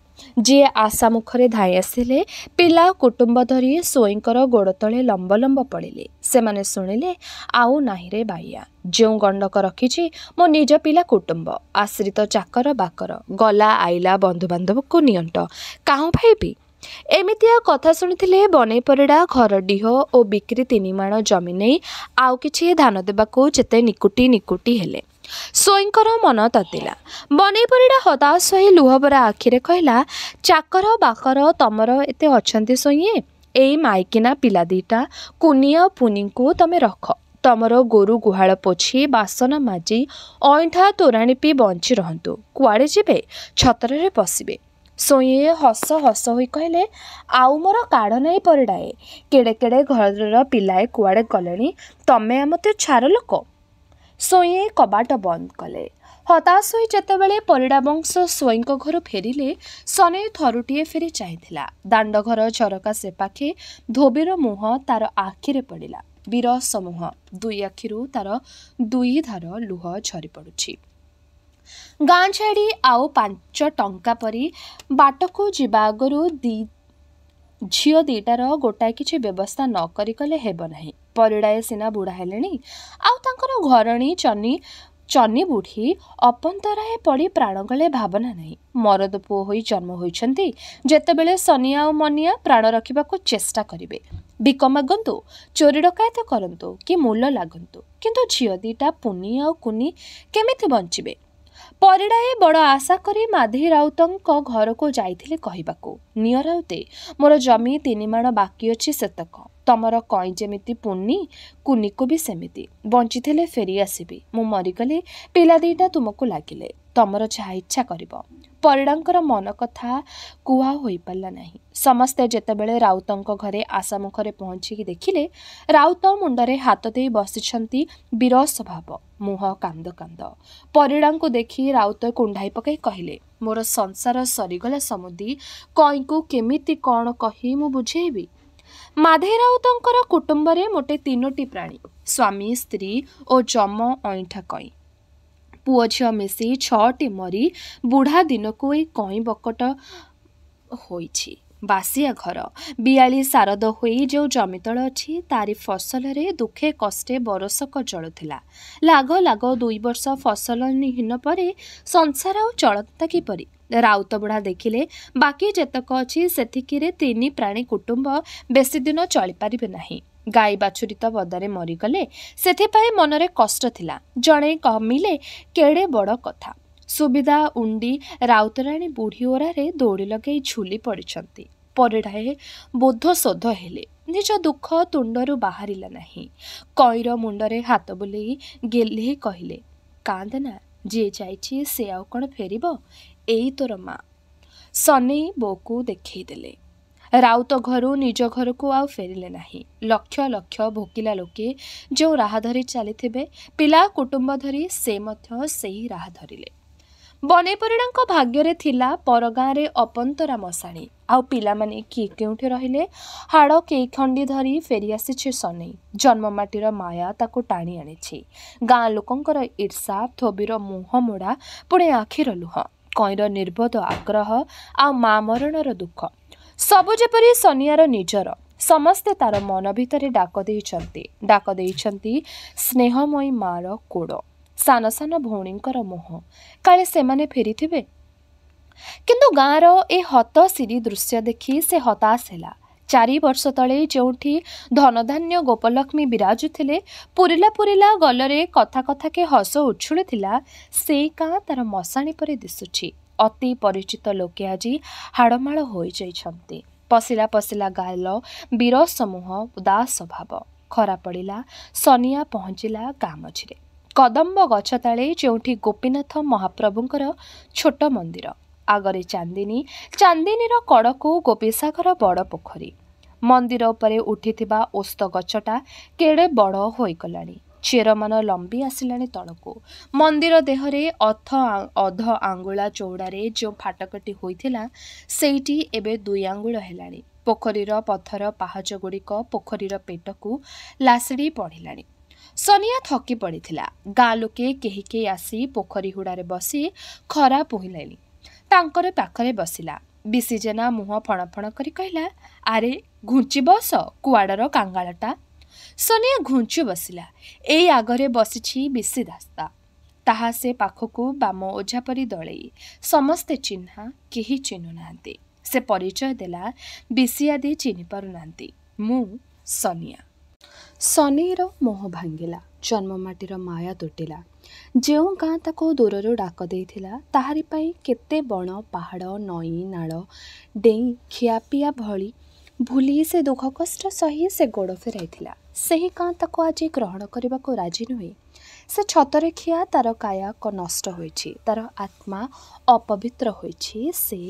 ଯିଏ ଆଶା ମୁଖରେ ଧାଇଁ ଆସିଲେ ପିଲା କୁଟୁମ୍ବ ଧରି ସ୍ୱାଇଁଙ୍କର ଗୋଡ଼ ତଳେ ଲମ୍ବ ଲମ୍ବ ପଡ଼ିଲେ। ସେମାନେ ଶୁଣିଲେ ଆଉ ନାହିଁରେ ବାଇଆ। ଯେଉଁ ଗଣ୍ଡକ ରଖିଛି ମୋ ନିଜ ପିଲା କୁଟୁମ୍ବ ଆଶ୍ରିତ ଚାକର ବାକର ଗଲା ଆଇଲା ବନ୍ଧୁବାନ୍ଧବକୁ ନିଅଣ୍ଟ କାହୁଁ ପାଇବି। ଏମିତିଆ କଥା ଶୁଣିଥିଲେ ବନେଇ ପରିଡ଼ା ଘର ଡିହ ଓ ବିକ୍ରି 3 ମାଣ ଜମି ନେଇ ଆଉ କିଛି ଧାନ ଦେବାକୁ ଯେତେ ନିକୁଟି ନିକୁଟି ହେଲେ। ସ୍ୱାଇଁଙ୍କର ମନ ତତିଲା। ବନେଇ ପରିଡ଼ା ହତାଶ ହୋଇ ଲୁହଭରା ଆଖିରେ କହିଲା, ଚାକର ବାକର ତମର ଏତେ ଅଛନ୍ତି ସ୍ୱାଇଁଏ? ଏଇ ମାଇକିନା ପିଲା 2ଟା କୁନି ଆଉ ପୁନିଙ୍କୁ ତମେ ରଖ। ତମର ଗୋରୁ ଗୁହାଳ ପୋଛି ବାସନ ମାଜି ଅଇଁଠା ତୋରାଣି ପିଇ ବଞ୍ଚି ରହନ୍ତୁ। କୁଆଡ଼େ ଯିବେ? ଛତ୍ରରେ ପଶିବେ। ସ୍ୱାଇଁଏ ହସ ହସ ହୋଇ କହିଲେ, ଆଉ ମୋର କାଢ଼ ନାହିଁ ପରିଡ଼ାଏ। କେଡ଼େ କେଡ଼େ ଘରର ପିଲାଏ କୁଆଡ଼େ ଗଲେଣି ତମେ ଆମତେ ଛାର ଲୋକ। ସ୍ୱାଇଁଏ କବାଟ ବନ୍ଦ କଲେ। ହତାଶ ହୋଇ ଯେତେବେଳେ ପରିଡ଼ା ବଂଶ ସ୍ୱାଇଁଙ୍କ ଘରୁ ଫେରିଲେ ସନେଇ ଥରୁଟିଏ ଫେରି ଚାହିଁଥିଲା। ଦାଣ୍ଡ ଘର ଝରକା ସେପାଖେ ଧୋବିର ମୁହଁ ତାର ଆଖିରେ ପଡ଼ିଲା। ବିରସ ମୁହଁ। 2 ଆଖିରୁ ତାର 2 ଧାର ଲୁହ ଝରି ପଡ଼ୁଛି। ଗାଁ ଛାଡ଼ି ଆଉ 5 ଟଙ୍କା ପରି ବାଟକୁ ଯିବା ଆଗରୁ ଝିଅ 2ଟାର ଗୋଟାଏ କିଛି ବ୍ୟବସ୍ଥା ନ କରି କଲେ ହେବ ନାହିଁ। ପରିଡ଼ାଏ ସିନା ବୁଢ଼ା ହେଲେଣି ଆଉ ତାଙ୍କର ଘରଣୀ ଚନି ବୁଢ଼ୀ ଅପନ୍ତରାଏ ପଡ଼ି ପ୍ରାଣ ଗଲେ ଭାବନା ନାହିଁ। ମରଦ ପୁଅ ହୋଇ ଜନ୍ମ ହୋଇଛନ୍ତି ଯେତେବେଳେ ସନିଆ ଆଉ ମନିଆ ପ୍ରାଣ ରଖିବାକୁ ଚେଷ୍ଟା କରିବେ। ଭିକ ମାଗନ୍ତୁ ଚୋରି ଡକାୟତ କରନ୍ତୁ କି ମୂଲ ଲାଗନ୍ତୁ କିନ୍ତୁ ଝିଅ 2ଟା ପୁନି ଆଉ କୁନି କେମିତି ବଞ୍ଚିବେ? ପରିଡ଼ାଏ ବଡ଼ ଆଶା କରି ମାଧେଇ ରାଉତଙ୍କ ଘରକୁ ଯାଇଥିଲେ କହିବାକୁ, ନିଅ ରାଉତେ ମୋର ଜମି 3 ମାଣ ବାକି ଅଛି ସେତକ। ତମର କଇଁ ଯେମିତି ପୁନି କୁନିକୁ ବି ସେମିତି। ବଞ୍ଚିଥିଲେ ଫେରି ଆସିବି। ମୁଁ ମରିଗଲେ ପିଲା 2ଟା ତୁମକୁ ଲାଗିଲେ ତମର ଯାହା ଇଚ୍ଛା କରିବ। ପରିଡ଼ାଙ୍କର ମନ କଥା କୁହା ହୋଇପାରିଲା ନାହିଁ। ସମସ୍ତେ ଯେତେବେଳେ ରାଉତଙ୍କ ଘରେ ଆଶା ମୁଖରେ ପହଞ୍ଚିକି ଦେଖିଲେ ରାଉତ ମୁଣ୍ଡରେ ହାତ ଦେଇ ବସିଛନ୍ତି ବିରସ ଭାବ ମୁହଁ କାନ୍ଦ କାନ୍ଦ। ପରିଡ଼ାଙ୍କୁ ଦେଖି ରାଉତ କୁଣ୍ଢାଇ ପକାଇ କହିଲେ, ମୋର ସଂସାର ସରିଗଲା ସମୁଦି। କଇଁକୁ କେମିତି କ'ଣ କହି ମୁଁ ବୁଝେଇବି? ମାଧେଇ ରାଉତଙ୍କର କୁଟୁମ୍ବରେ ମୋଟେ 3ଟି ପ୍ରାଣୀ, ସ୍ୱାମୀ ସ୍ତ୍ରୀ ଓ ଯମ ଅଇଁଠା କଇଁ। ପୁଅ ଝିଅ ମିଶି 6ଟି ମରି ବୁଢ଼ା ଦିନକୁ ଏଇ କଇଁ ବକଟ ହୋଇଛି। ବାସିଆ ଘର 42 ଶାରଦ ହୋଇ ଯେଉଁ ଜମିତଳ ଅଛି ତାରି ଫସଲରେ ଦୁଃଖେ କଷ୍ଟେ ବରଷକ ଚଳୁଥିଲା। ଲାଗ ଲାଗ 2 ବର୍ଷ ଫସଲହୀନ ପରେ ସଂସାର ଆଉ ଚଳନ୍ତା କିପରି? ରାଉତ ବୁଢ଼ା ଦେଖିଲେ ବାକି ଯେତକ ଅଛି ସେତିକିରେ 3 ପ୍ରାଣୀ କୁଟୁମ୍ବ ବେଶୀ ଦିନ ଚଳିପାରିବେ ନାହିଁ। ଗାଈ ବାଛୁରୀ ତ ବଦାରେ ମରିଗଲେ ସେଥିପାଇଁ ମନରେ କଷ୍ଟ ଥିଲା। ଜଣେ କମିଲେ କେଡ଼େ ବଡ଼ କଥା। ସୁବିଧା ଉଣ୍ଡି ରାଉତରାଣୀ ବୁଢ଼ୀ ଓରାରେ ଦୌଡ଼ି ଲଗାଇ ଝୁଲି ପଡ଼ିଛନ୍ତି। ପରିଡ଼ାଏ ବୋଧ ଶୋଧ ହେଲେ। ନିଜ ଦୁଃଖ ତୁଣ୍ଡରୁ ବାହାରିଲା ନାହିଁ। କଇଁର ମୁଣ୍ଡରେ ହାତ ବୁଲେଇ ଗେହ୍ଲେଇ କହିଲେ, କାନ୍ଦେନା, ଯିଏ ଯାଇଛି ସେ ଆଉ କ'ଣ ଫେରିବ? ଏଇ ତୋର ମା। ସନେଇ ବୋଉକୁ ଦେଖେଇ ଦେଲେ। ରାଉତ ଘରୁ ନିଜ ଘରକୁ ଆଉ ଫେରିଲେ ନାହିଁ। ଲକ୍ଷ ଲକ୍ଷ ଭୋକିଲା ଲୋକେ ଯେଉଁ ରାହା ଧରି ଚାଲିଥିବେ ପିଲା କୁଟୁମ୍ବ ଧରି ସେ ମଧ୍ୟ ସେହି ରାହା ଧରିଲେ। ବନେଇ ପରିଡ଼ାଙ୍କ ଭାଗ୍ୟରେ ଥିଲା ପର ଗାଁରେ ଅପନ୍ତରା ମଶାଣି। ଆଉ ପିଲାମାନେ କିଏ କେଉଁଠି ରହିଲେ। ହାଡ଼ କେଇଖଣ୍ଡି ଧରି ଫେରି ଆସିଛି ସନେଇ। ଜନ୍ମମାଟିର ମାୟା ତାକୁ ଟାଣି ଆଣିଛି। ଗାଁ ଲୋକଙ୍କର ଈର୍ଷା ଥୋବିର ମୁହଁ ମୋଡ଼ା ପୁଣି ଆଖିର ଲୁହ କଇଁର ନିର୍ବୋଧ ଆଗ୍ରହ ଆଉ ମା ମରଣର ଦୁଃଖ ସବୁ ଯେପରି ସନିଆର ନିଜର। ସମସ୍ତେ ତାର ମନ ଭିତରେ ଡାକ ଦେଇଛନ୍ତି ସ୍ନେହମୟୀ ମାର କୋଡ଼, ସାନ ସାନ ଭଉଣୀଙ୍କର ମୋହ, କାଳେ ସେମାନେ ଫେରିଥିବେ। କିନ୍ତୁ ଗାଁର ଏ ହତଶିରି ଦୃଶ୍ୟ ଦେଖି ସେ ହତାଶ ହେଲା। 4 ବର୍ଷ ତଳେ ଯେଉଁଠି ଧନଧାନ୍ୟ ଗୋପଲକ୍ଷ୍ମୀ ବିରାଜୁଥିଲେ, ପୁରିଲା ପୁରିଲା ଗଲରେ କଥା କଥାକେ ହସ ଉଛୁଳୁଥିଲା, ସେଇ ଗାଁ ତାର ମଶାଣି ପରି ଦିଶୁଛି। ଅତି ପରିଚିତ ଲୋକେ ଆଜି ହାଡ଼ମାଳ ହୋଇଯାଇଛନ୍ତି। ପଶିଲା ପଶିଲା ଗାଲ, ବିରସ ମୁହଁ, ଉଦାସ ଭାବ। ଖରା ପଡ଼ିଲା, ସନିଆ ପହଞ୍ଚିଲା ଗାଁ ମଝିରେ। କଦମ୍ବ ଗଛ ତଳେ ଯେଉଁଠି ଗୋପୀନାଥ ମହାପ୍ରଭୁଙ୍କର ଛୋଟ ମନ୍ଦିର, ଆଗରେ ଚାନ୍ଦିନୀର କଡ଼କୁ ଗୋପୀସାଗର ବଡ଼ ପୋଖରୀ। ମନ୍ଦିର ଉପରେ ଉଠିଥିବା ଓସ୍ତ ଗଛଟା କେଡ଼େ ବଡ଼ ହୋଇଗଲାଣି, ଚେରମାନ ଲମ୍ବି ଆସିଲାଣି ତଳକୁ। ମନ୍ଦିର ଦେହରେ ଅଧ ଆଙ୍ଗୁଳା ଚଉଡ଼ାରେ ଯେଉଁ ଫାଟକଟି ହୋଇଥିଲା, ସେଇଟି ଏବେ 2 ଆଙ୍ଗୁଳ ହେଲାଣି। ପୋଖରୀର ପଥର ପାହାଚଗୁଡ଼ିକ ପୋଖରୀର ପେଟକୁ ଲାସିଡ଼ି ପଡ଼ିଲାଣି। ସନିଆ ଥକି ପଡ଼ିଥିଲା। ଗାଁ ଲୋକେ କେହି କେହି ଆସି ପୋଖରୀ ହୁଡ଼ାରେ ବସି ଖରା ପୋହିଲେଣି। ତାଙ୍କର ପାଖରେ ବସିଲା। ବିଶି ଜେନା ମୁହଁ ଫଣଫଣ କରି କହିଲା, ଆରେ ଘୁଞ୍ଚି ବସ, କୁଆଡ଼ର କାଙ୍ଗାଳଟା। ସନିଆ ଘୁଞ୍ଚି ବସିଲା। ଏଇ ଆଗରେ ବସିଛି ବିଶି ଦାସ୍ତା। ତାହା ସେ ପାଖକୁ ବାମ ଓଝା ପରି ଦଳେଇ। ସମସ୍ତେ ଚିହ୍ନା, କେହି ଚିହ୍ନୁନାହାନ୍ତି। ସେ ପରିଚୟ ଦେଲା, ବିଶି ଆଦି ଚିହ୍ନି ପାରୁନାହାନ୍ତି, ମୁଁ ସନିଆ। ସନିର ମୋହ ଭାଙ୍ଗିଲା, ଜନ୍ମମାଟିର ମାୟା ତୁଟିଲା। ଯେଉଁ ଗାଁ ତାକୁ ଦୂରରୁ ଡାକ ଦେଇଥିଲା, ତାହାରି ପାଇଁ କେତେ ବଣ ପାହାଡ଼ ନଈ ନାଳ ଡେଇଁ ଖିଆପିଆ ଭୁଲି ସେ ଦୁଃଖ କଷ୍ଟ ସହି ସେ ଗୋଡ଼ ଫେରାଇଥିଲା, ସେହି ଗାଁ ତାକୁ ଆଜି ଗ୍ରହଣ କରିବାକୁ ରାଜି ନୁହେଁ। ସେ ଛତରେ ଖିଆ, ତାର କାୟା ନଷ୍ଟ ହୋଇଛି, ତାର ଆତ୍ମା ଅପବିତ୍ର ହୋଇଛି। ସେ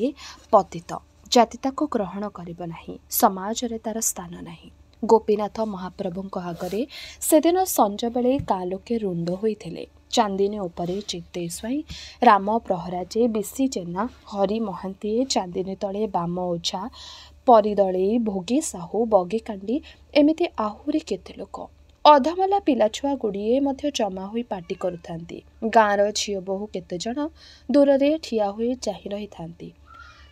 ପତିତ, ଜାତି ତାକୁ ଗ୍ରହଣ କରିବ ନାହିଁ, ସମାଜରେ ତାର ସ୍ଥାନ ନାହିଁ। ଗୋପୀନାଥ ମହାପ୍ରଭୁଙ୍କ ଆଗରେ ସେଦିନ ସଞ୍ଜବେଳେ ଗାଁ ଲୋକେ ରୁଣ୍ଡ ହୋଇଥିଲେ। ଚାନ୍ଦିନୀ ଉପରେ ଚିତ୍ତେଇ ସ୍ୱାଇଁ, ରାମ ପ୍ରହରାଜେ, ବିଶି ଜେନା, ହରି ମହାନ୍ତିଏ, ଚାନ୍ଦିନୀ ତଳେ ବାମ ଓଝା, ପରିଦଳେଇ, ଭୋଗୀ ସାହୁ, ବଗିକାଣ୍ଡି, ଏମିତି ଆହୁରି କେତେ ଲୋକ। ଅଧମଲା ପିଲାଛୁଆ ଗୁଡ଼ିଏ ମଧ୍ୟ ଜମା ହୋଇ ପାଟି କରୁଥାନ୍ତି। ଗାଁର ଝିଅ ବୋହୂ କେତେଜଣ ଦୂରରେ ଠିଆ ହୋଇ ଚାହିଁ ରହିଥାନ୍ତି।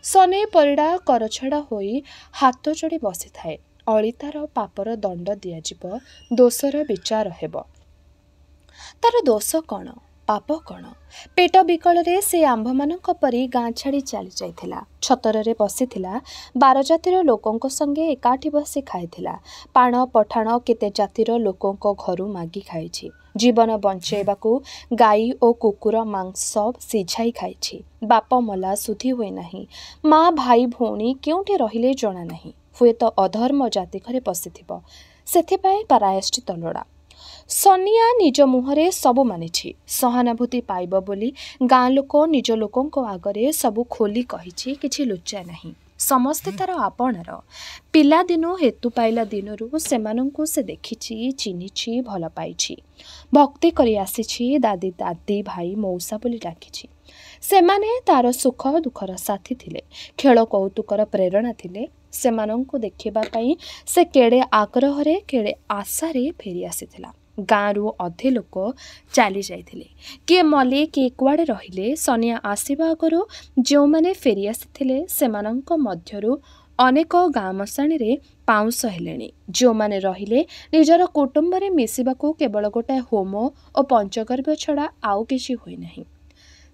ସନେଇ ପରିଡ଼ା କରଛଡ଼ା ହୋଇ ହାତ ଯୋଡ଼ି ବସିଥାଏ। ଅଳିତାର ପାପର ଦଣ୍ଡ ଦିଆଯିବ, ଦୋଷର ବିଚାର ହେବ। ତାର ଦୋଷ କ'ଣ, ପାପ କ'ଣ? ପେଟ ବିକଳରେ ସେ ଆମ୍ଭମାନଙ୍କ ପରି ଗାଁ ଛାଡ଼ି ଚାଲି ଯାଇଥିଲା। ଛତରରେ ବସିଥିଲା, 12 ଜାତିର ଲୋକଙ୍କ ସଙ୍ଗେ ଏକାଠି ବସି ଖାଇଥିଲା। ପାଣ ପଠାଣ କେତେ ଜାତିର ଲୋକଙ୍କ ଘରୁ ମାଗି ଖାଇଛି। ଜୀବନ ବଞ୍ଚେଇବାକୁ ଗାଈ ଓ କୁକୁର ମାଂସ ସିଝାଇ ଖାଇଛି। ବାପ ମଲା, ଶୁଦ୍ଧି ହୋଇନାହିଁ। ମା ଭାଇ ଭଉଣୀ କେଉଁଠି ରହିଲେ ଜଣା ନାହିଁ। ହୁଏତ ଅଧର୍ମ ଜାତି ଘରେ ପଶିଥିବ, ସେଥିପାଇଁ ପ୍ରାୟଶ୍ଚିତ ଲୋଡ଼ା। ସନିଆ ନିଜ ମୁହଁରେ ସବୁ ମାନିଛି। ସହାନୁଭୂତି ପାଇବ ବୋଲି ଗାଁ ଲୋକ ନିଜ ଲୋକଙ୍କ ଆଗରେ ସବୁ ଖୋଲି କହିଛି, କିଛି ଲୁଚା ନାହିଁ। ସମସ୍ତେ ତାର ଆପଣାର। ପିଲାଦିନୁ ହେତୁ ପାଇଲା ଦିନରୁ ସେମାନଙ୍କୁ ସେ ଦେଖିଛି, ଚିହ୍ନିଛି, ଭଲ ପାଇଛି। ଭକ୍ତି କରି ଆସିଛି। ଦାଦି ଭାଇ ମଉସା ବୋଲି ଡାକିଛି। ସେମାନେ ତାର ସୁଖ ଦୁଃଖର ସାଥୀ ଥିଲେ, ଖେଳ କୌତୁକର ପ୍ରେରଣା ଥିଲେ। ସେମାନଙ୍କୁ ଦେଖିବା ପାଇଁ ସେ କେଡ଼େ ଆଗ୍ରହରେ, କେଡ଼େ ଆଶାରେ ଫେରି ଆସିଥିଲା। ଗାଁରୁ ଅଧେ ଲୋକ ଚାଲି ଯାଇଥିଲେ, କିଏ ମଲେ, କିଏ କୁଆଡ଼େ ରହିଲେ। ସନିଆ ଆସିବା ଆଗରୁ ଯେଉଁମାନେ ଫେରି ଆସିଥିଲେ, ସେମାନଙ୍କ ମଧ୍ୟରୁ ଅନେକ ଗାଁ ମଶାଣିରେ ପାଉଁଶ ହେଲେଣି। ଯେଉଁମାନେ ରହିଲେ, ନିଜର କୁଟୁମ୍ବରେ ମିଶିବାକୁ କେବଳ ଗୋଟାଏ ହୋମ ଓ ପଞ୍ଚଗର୍ଭ୍ୟ ଛଡ଼ା ଆଉ କିଛି ହୋଇନାହିଁ।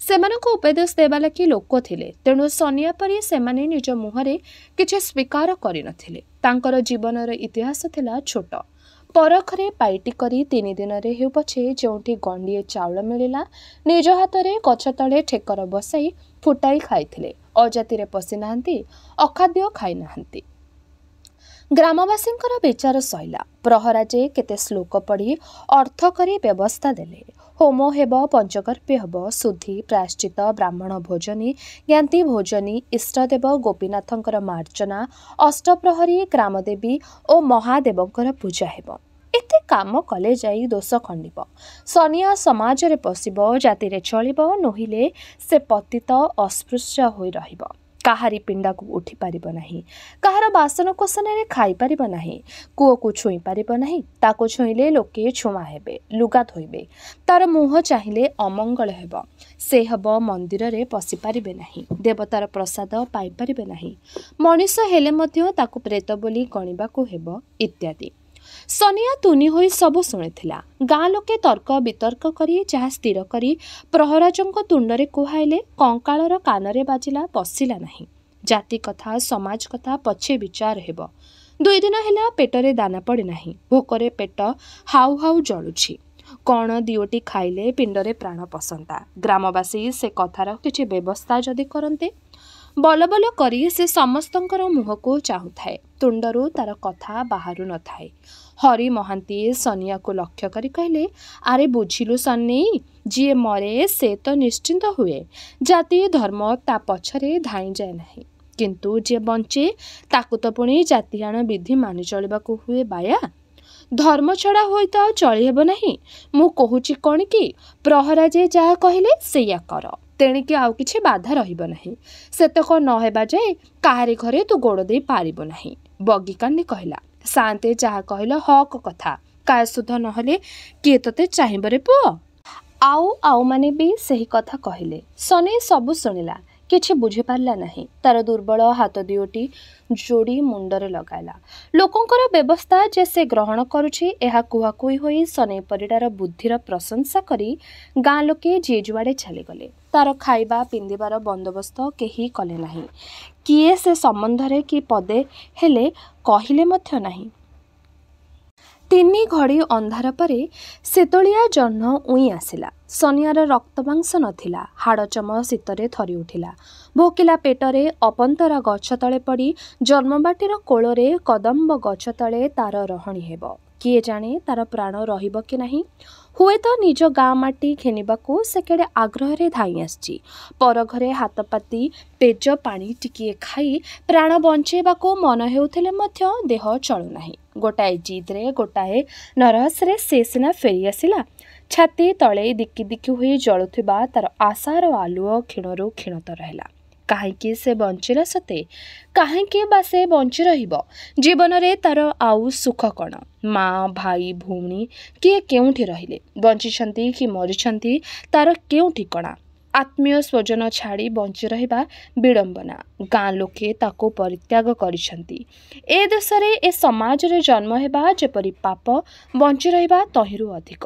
ସେମାନଙ୍କୁ ଉପଦେଶ ଦେବା ଲାଗି ଲୋକ ଥିଲେ, ତେଣୁ ସନିଆ ପରି ସେମାନେ ନିଜ ମୁହଁରେ କିଛି ସ୍ୱୀକାର କରିନଥିଲେ। ତାଙ୍କର ଜୀବନର ଇତିହାସ ଥିଲା ଛୋଟ। ପରଘରେ ପାଇଟି କରି 3 ଦିନରେ ହେଉ ପଛେ ଯେଉଁଠି ଗଣ୍ଡିଏ ଚାଉଳ ମିଳିଲା, ନିଜ ହାତରେ ଗଛ ତଳେ ଠେକର ବସାଇ ଫୁଟାଇ ଖାଇଥିଲେ। ଅଜାତିରେ ପଶିନାହାନ୍ତି, ଅଖାଦ୍ୟ ଖାଇନାହାନ୍ତି। ଗ୍ରାମବାସୀଙ୍କର ବିଚାର ସଇଲା। ପ୍ରହରାଜେ କେତେ ଶ୍ଲୋକ ପଢ଼ି ଅର୍ଥ କରି ବ୍ୟବସ୍ଥା ଦେଲେ। ହୋମ ହେବ, ପଞ୍ଚଗର୍ଭ୍ୟ ହେବ, ଶୁଦ୍ଧି, ପ୍ରାୟଶ୍ଚିତ, ବ୍ରାହ୍ମଣ ଭୋଜନୀ, ଜ୍ଞାତି ଭୋଜନୀ, ଇଷ୍ଟଦେବ ଗୋପୀନାଥଙ୍କର ମାର୍ଜନା, ଅଷ୍ଟପ୍ରହରୀ, ଗ୍ରାମଦେବୀ ଓ ମହାଦେବଙ୍କର ପୂଜା ହେବ। ଏତେ କାମ କଲେ ଯାଇ ଦୋଷ ଖଣ୍ଡିବ। ସନିଆ ସମାଜରେ ପଶିବ, ଜାତିରେ ଚଳିବ, ନୋହିଲେ ସେ ପତିତ ଅସ୍ପୃଶ୍ୟ ହୋଇ ରହିବ। କାହାରି ପିଣ୍ଡାକୁ ଉଠି ପାରିବ ନାହିଁ, କାହାର ବାସନକୁସନରେ ଖାଇପାରିବ ନାହିଁ, କୂଅକୁ ଛୁଇଁ ପାରିବ ନାହିଁ, ତାକୁ ଛୁଇଁଲେ ଲୋକେ ଛୁଆଁ ହେବେ, ଲୁଗା ଧୋଇବେ, ତାର ମୁହଁ ଚାହିଁଲେ ଅମଙ୍ଗଳ ହେବ, ସେ ହେବ ମନ୍ଦିରରେ ପଶିପାରିବେ ନାହିଁ, ଦେବତାର ପ୍ରସାଦ ପାଇପାରିବେ ନାହିଁ, ମଣିଷ ହେଲେ ମଧ୍ୟ ତାକୁ ପ୍ରେତ ବୋଲି ଗଣିବାକୁ ହେବ ଇତ୍ୟାଦି। ସନିଆ ତୁନି ହୋଇ ସବୁ ଶୁଣିଥିଲା। ଗାଁ ଲୋକେ ତର୍କ ବିତର୍କ କରି ଯାହା ସ୍ଥିର କରି ପ୍ରହରାଜଙ୍କ ତୁଣ୍ଡରେ କୁହାଇଲେ କଙ୍କାଳର କାନରେ ବାଜିଲା, ପଶିଲା ନାହିଁ। ଜାତି କଥା, ସମାଜ କଥା ପଛେ ବିଚାର ହେବ। 2 ଦିନ ହେଲା ପେଟରେ ଦାନା ପଡ଼ି ନାହିଁ, ଭୋକରେ ପେଟ ହାଉ ହାଉ ଜଳୁଛି। କ'ଣ ଦିଓଟି ଖାଇଲେ ପିଣ୍ଡରେ ପ୍ରାଣ ପଶନ୍ତା। ଗ୍ରାମବାସୀ ସେ କଥାର କିଛି ବ୍ୟବସ୍ଥା ଯଦି କରନ୍ତେ। ବଲ ବଲ କରି ସେ ସମସ୍ତଙ୍କର ମୁହଁକୁ ଚାହୁଁଥାଏ, ତୁଣ୍ଡରୁ ତାର କଥା ବାହାରୁ ନଥାଏ। ହରି ମହାନ୍ତି ସନିଆକୁ ଲକ୍ଷ୍ୟ କରି କହିଲେ, ଆରେ ବୁଝିଲୁ ସନେଇ, ଯିଏ ମରେ ସେ ତ ନିଶ୍ଚିନ୍ତ ହୁଏ। ଜାତି ଧର୍ମ ତା ପଛରେ ଧାଇଁଯାଏ ନାହିଁ, କିନ୍ତୁ ଯିଏ ବଞ୍ଚେ ତାକୁ ତ ପୁଣି ଜାତିଆଣ ବିଧି ମାନି ଚଳିବାକୁ ହୁଏ ବାୟା। ଧର୍ମ ଛଡ଼ା ହୋଇ ତ ଆଉ ଚଳି ହେବ ନାହିଁ। ମୁଁ କହୁଛି କ'ଣ କି, ପ୍ରହରାଜେ ଯାହା କହିଲେ ସେଇଆ କର, ତେଣିକି ଆଉ କିଛି ବାଧା ରହିବ ନାହିଁ। ସେତକ ନ ହେବା ଯାଏ କାହାରି ଘରେ ତୁ ଗୋଡ଼ ଦେଇ ପାରିବୁ ନାହିଁ। ବଗିକାଣ୍ଡି କହିଲା, ସାନ୍ତେ ଯାହା କହିଲ ହକ କଥା, କାୟ ସୁଧ ନହେଲେ କିଏ ତୋତେ ଚାହିଁବରେ ପୁଅ? ଆଉ ମାନେ ବି ସେହି କଥା କହିଲେ। ସନେଇ ସବୁ ଶୁଣିଲା, କିଛି ବୁଝିପାରିଲା ନାହିଁ। ତାର ଦୁର୍ବଳ ହାତ ଦିଓଟି ଯୋଡ଼ି ମୁଣ୍ଡରେ ଲଗାଇଲା। ଲୋକଙ୍କର ବ୍ୟବସ୍ଥା ଯେ ସେ ଗ୍ରହଣ କରୁଛି, ଏହା କୁହାକୁହି ହୋଇ ସନେଇ ପରିଡ଼ାର ବୁଦ୍ଧିର ପ୍ରଶଂସା କରି ଗାଁ ଲୋକେ ଯିଏ ଯୁଆଡ଼େ ଚାଲିଗଲେ। ତାର ଖାଇବା ପିନ୍ଧିବାର ବନ୍ଦୋବସ୍ତ କେହି କଲେ ନାହିଁ। କିଏ ସେ ସମ୍ବନ୍ଧରେ କି ପଦେ ହେଲେ କହିଲେ ମଧ୍ୟ ନାହିଁ। 3 ଘଡ଼ି ଅନ୍ଧାର ପରେ ଶୀତଳିଆ ଜହ୍ନ ଉଇଁ ଆସିଲା। ସନିଆର ରକ୍ତ ମାଂସ ନଥିଲା, ହାଡ଼ଚମ ଶୀତରେ ଥରି ଉଠିଲା। ଭୋକିଲା ପେଟରେ ଅପନ୍ତରା ଗଛ ତଳେ ପଡ଼ି ଜନ୍ମବାଟିର କୋଳରେ କଦମ୍ବ ଗଛ ତଳେ ତାର ରହଣି ହେବ। କିଏ ଜାଣେ ତାର ପ୍ରାଣ ରହିବ କି ନାହିଁ। ହୁଏତ ନିଜ ଗାଁ ମାଟି ଘେନିବାକୁ ସେ କେଡ଼େ ଆଗ୍ରହରେ ଧାଇଁ ଆସିଛି। ପରଘରେ ହାତ ପାତି ପେଜ ପାଣି ଟିକିଏ ଖାଇ ପ୍ରାଣ ବଞ୍ଚେଇବାକୁ ମନ ହେଉଥିଲେ ମଧ୍ୟ ଦେହ ଚଳୁନାହିଁ। ଗୋଟାଏ ଜିଦ୍ରେ, ଗୋଟାଏ ନରହସରେ ସେ ସିନା ଫେରି ଆସିଲା। ଛାତି ତଳେ ଦିକି ଦିକି ହୋଇ ଜଳୁଥିବା ତାର ଆଶାର ଆଲୁଅ କ୍ଷୀଣରୁ କ୍ଷୀଣତର ହେଲା। କାହିଁକି ସେ ବଞ୍ଚିଲା ସତେ? କାହିଁକି ବା ସେ ବଞ୍ଚି ରହିବ? ଜୀବନରେ ତାର ଆଉ ସୁଖ କ'ଣ? ମା, ଭାଇ, ଭଉଣୀ କିଏ କେଉଁଠି ରହିଲେ? ବଞ୍ଚିଛନ୍ତି କି ମରିଛନ୍ତି ତାର କେଉଁ ଠିକଣା? ଆତ୍ମୀୟ ସ୍ୱଜନ ଛାଡ଼ି ବଞ୍ଚି ରହିବା ବିଡ଼ମ୍ବନା। ଗାଁ ଲୋକେ ତାକୁ ପରିତ୍ୟାଗ କରିଛନ୍ତି। ଏ ଦେଶରେ, ଏ ସମାଜରେ ଜନ୍ମ ହେବା ଯେପରି ପାପ, ବଞ୍ଚି ରହିବା ତହିଁରୁ ଅଧିକ।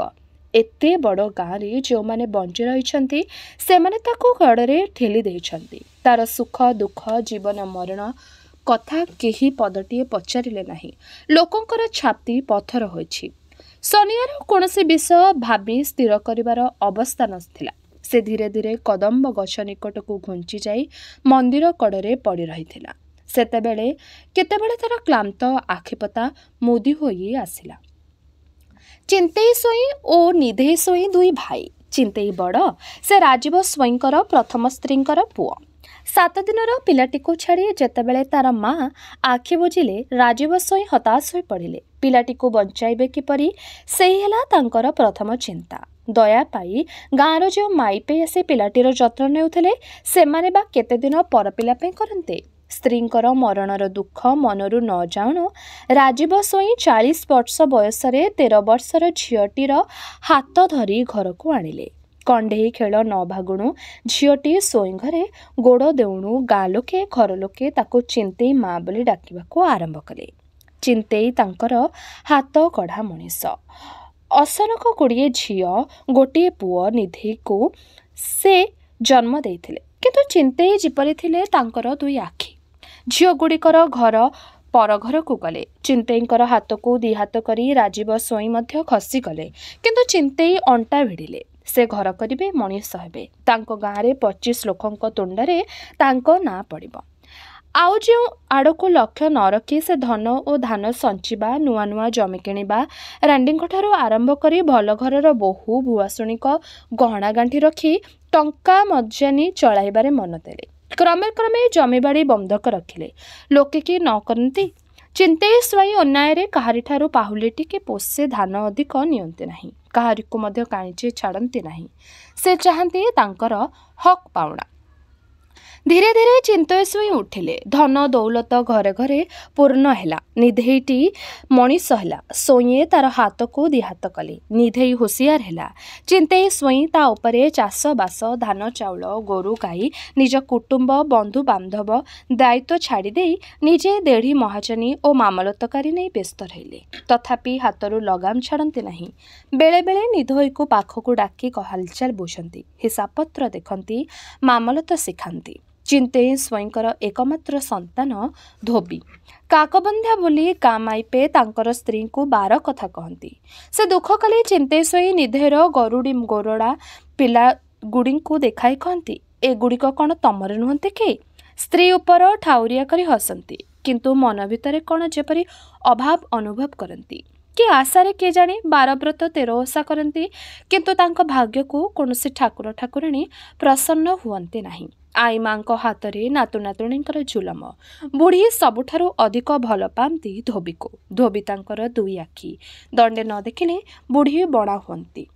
ଏତେ ବଡ଼ ଗାଁରେ ଯେଉଁମାନେ ବଞ୍ଚି ରହିଛନ୍ତି, ସେମାନେ ତାକୁ କଡ଼ରେ ଠେଲି ଦେଇଛନ୍ତି। ତାର ସୁଖ ଦୁଃଖ, ଜୀବନ ମରଣ କଥା କେହି ପଦଟିଏ ପଚାରିଲେ ନାହିଁ। ଲୋକଙ୍କର ଛାତି ପଥର ହୋଇଛି। ସନିଆର କୌଣସି ବିଷୟ ଭାବି ସ୍ଥିର କରିବାର ଅବସ୍ଥା ନଥିଲା। ସେ ଧୀରେ ଧୀରେ କଦମ୍ବ ଗଛ ନିକଟକୁ ଘୁଞ୍ଚି ଯାଇ ମନ୍ଦିର କଡ଼ରେ ପଡ଼ି ରହିଥିଲା। ସେତେବେଳେ କେତେବେଳେ ତାର କ୍ଳାନ୍ତ ଆଖିପତା ମୁଦି ହୋଇ ଆସିଲା। ଚିନ୍ତେଇ ସ୍ୱଇଁ ଓ ନିଧେଇ ସ୍ୱଇଁ 2 ଭାଇ। ଚିନ୍ତେଇ ବଡ଼, ସେ ରାଜୀବ ସ୍ୱଇଁଙ୍କର ପ୍ରଥମ ସ୍ତ୍ରୀଙ୍କର ପୁଅ। 7 ଦିନର ପିଲାଟିକୁ ଛାଡ଼ି ଯେତେବେଳେ ତାର ମା ଆଖି ବୁଜିଲେ, ରାଜୀବ ସ୍ୱଇଁ ହତାଶ ହୋଇ ପଡ଼ିଲେ। ପିଲାଟିକୁ ବଞ୍ଚାଇବେ କିପରି, ସେଇ ହେଲା ତାଙ୍କର ପ୍ରଥମ ଚିନ୍ତା। ଦୟା ପାଇ ଗାଁର ଯେଉଁ ମାଇପେ ଆସି ପିଲାଟିର ଯତ୍ନ ନେଉଥିଲେ, ସେମାନେ ବା କେତେଦିନ ପରପିଲା ପାଇଁ କରନ୍ତେ? ସ୍ତ୍ରୀଙ୍କର ମରଣର ଦୁଃଖ ମନରୁ ନ ଯାଉଣୁ ରାଜୀବ ସ୍ୱଇଁ 40 ବର୍ଷ ବୟସରେ 13 ବର୍ଷର ଝିଅଟିର ହାତ ଧରି ଘରକୁ ଆଣିଲେ। କଣ୍ଢେଇ ଖେଳ ନ ଭାଗୁଣୁ ଝିଅଟି ସ୍ୱଇଁ ଘରେ ଗୋଡ଼ ଦେଉଣୁ ଗାଁ ଲୋକେ, ଘର ଲୋକେ ତାକୁ ଚିନ୍ତେଇ ମା ବୋଲି ଡାକିବାକୁ ଆରମ୍ଭ କଲେ। ଚିନ୍ତେଇ ତାଙ୍କର ହାତ କଢ଼ା ମଣିଷ। ଅସନକ 20 ଝିଅ, ଗୋଟିଏ ପୁଅ ନିଧେଇକୁ ସେ ଜନ୍ମ ଦେଇଥିଲେ। କିନ୍ତୁ ଚିନ୍ତେଇ ଯେପରି ଥିଲେ ତାଙ୍କର 2 ଆଖି। ଝିଅଗୁଡ଼ିକର ଘର ପରଘରକୁ ଗଲେ। ଚିନ୍ତେଇଙ୍କର ହାତକୁ 2 ହାତ କରି ରାଜୀବ ସ୍ୱଇଁ ମଧ୍ୟ ଖସିଗଲେ। କିନ୍ତୁ ଚିନ୍ତେଇ ଅଣ୍ଟା ଭିଡ଼ିଲେ। ସେ ଘର କରିବେ, ମଣିଷ ହେବେ। ତାଙ୍କ ଗାଁରେ 25 ଲୋକଙ୍କ ତୁଣ୍ଡରେ ତାଙ୍କ ନାଁ ପଡ଼ିବ। ଆଉ ଯେଉଁ ଆଡ଼କୁ ଲକ୍ଷ୍ୟ ନ ରଖି ସେ ଧନ ଓ ଧାନ ସଞ୍ଚିବା, ନୂଆ ନୂଆ ଜମି କିଣିବା, ରାଣ୍ଡିଙ୍କଠାରୁ ଆରମ୍ଭ କରି ଭଲ ଘରର ବୋହୂ ଭୁଆସୁଣୀଙ୍କ ଗହଣା ଗାଣ୍ଠି ରଖି ଟଙ୍କା ମଜ୍ଜାନି ଚଳାଇବାରେ ମନ ଦେଲେ। କ୍ରମେ କ୍ରମେ ଜମିବାଡ଼ି ବନ୍ଧକ ରଖିଲେ। ଲୋକେ କି ନ କରନ୍ତି? ଚିନ୍ତେଇ ସ୍ୱଇଁ ଅନ୍ୟାୟରେ କାହାରିଠାରୁ ପାହୁଲିଟି କି ପୋଷେ ଧାନ ଅଧିକ ନିଅନ୍ତି ନାହିଁ। କାହାରିକୁ ମଧ୍ୟ କାଣିଚେ ଛାଡ଼ନ୍ତି ନାହିଁ। ସେ ଚାହାନ୍ତି ତାଙ୍କର ହକ୍ ପାଉଣା। धीरे धीरे चिंतय सुई उठिले। धन दौलत घरे घरे पूर्ण हैला। निधेईटी मनीष हैला। सोईए तार हाथ को दिहात कले। निधेई होशियार हैला। चिंतय सुई ता उपरे चाष बास धान चाउल गोरु गाई निज कुटुंब बंधु बांधव दायित्व छाड़ी देई निजे देढ़ी महाजनी और मामलतकारी नहीं व्यस्त रहिले। तथापि हाथरू लगाम छाड़ती नहीं। बेले बेले निधोई को पाखक डाकी हालचाल बुझंती। हिसाब पत्र देखती। मामलत शिखाती। चिंतय स्वयंकर एकमात्र संतान धोबी काकबंध्या बोली गाँ माइपे तांकर स्त्री को 12 कथा कहती। से दुख कले चिंतय स्वयं निधेर गरुड़ी गोरड़ा पिला गुड़ी को देखाई कहती, ए गुड़िक कौन तमर नुहंते कि? स्त्री उपर ठाउरिया करी हसंती, किंतु मन भितर कौन जेपरी अभाव अनुभव करती। कि आशारे किए जाने 12 व्रत 13 ओषा करती, किंतु तांको भाग्य को कौनसी ठाकुर ठाकुराणी प्रसन्न हुअन्ते नहीं। आई माँ हाथ में नातु नातुणींकर झुलम। बुढ़ी सबुठारु अधिक भल पाती धोबी को। धोबी तांकर 2 आखि दंडे न देखिले बुढ़ी बणा हुअन्ती।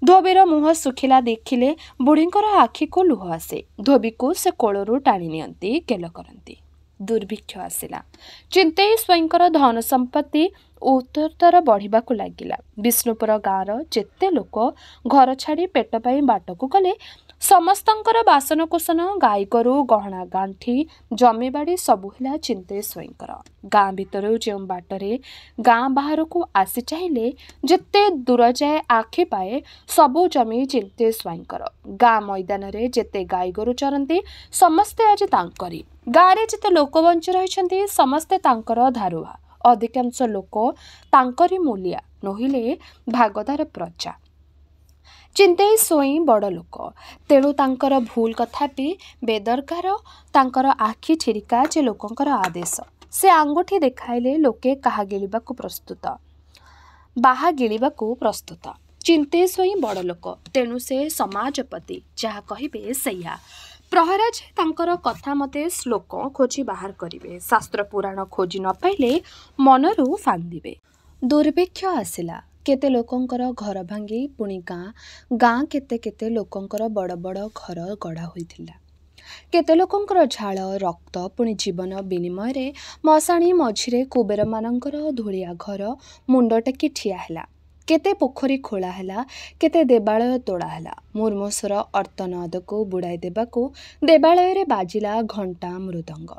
धोबीर मुह सुखिला देखिले बुढ़ींकर आखि को लुह आसे। धोबी को से कोलरू टाणी नियंती गेल करती। दुर्भिक्ष आसिला। चिंतय स्वयंकर धन संपत्ति उत्तरोत्तर बढ़िबाकु लागिला। विष्णुपुर गाँवर जेते लोक घर छाड़ी पेट पाई बाटकू गले समस्तंकर बासनकुसन गाई गोरु गहना गांठी जमीबाड़ी सबु हिला चिंतय स्वयंकर। गाँ भितर जो बाटरे गाँ बाहर को आसी चाहिए जेते दूर जाए आखि पाए सबु जमी चिंतय स्वयंकर। गाँ मैदान रे जेते गाई गोरु चरती समस्ते आज तांकरी। गाँव रे जेते लोक बंची रहिछन्ति समस्ते तांकर धारुआ। अधिकांश लोक तांकरी मूलिया नहिले भागदार प्रजा। चिंतय स्वयं बड़ लोक तेणु तांकर भूल कथापि बेदरकार तांकर आखि छिरिका जे लोकंकर आदेश। से आंगुठी देखाइले लोके काहा गिलिबाकु प्रस्तुत बाहा गिलिबाकु प्रस्तुत। चिंतय स्वयं बड़ लोक तेणु से समाजपति जहा कहिबे सैया। प्रहराज तांकर कथा मते श्लोक खोजी बाहर करिवे। शास्त्र पुराण खोजी न पाइले मनरू फांदिबे। दुर्भिक्ष आसिला। केते लोकंकर घर भांगी पुणी गाँ केते केते लोकंकर बड़ बड़ घर गढ़ा होइथिला। केते लोकंकर झाल रक्त पुणी जीवन विनिमय रे मशाणी मझिरे कुबेर मानंकर धूलिया घर मुंड टेकी ठिया हैला। केते पोखरी खोला हैला। केते देवालय तोड़ा हैला। मुर्मूसर अर्तनाद को बुड़ाई देबाकू देवालय रे बाजिला घंटा मृदंग।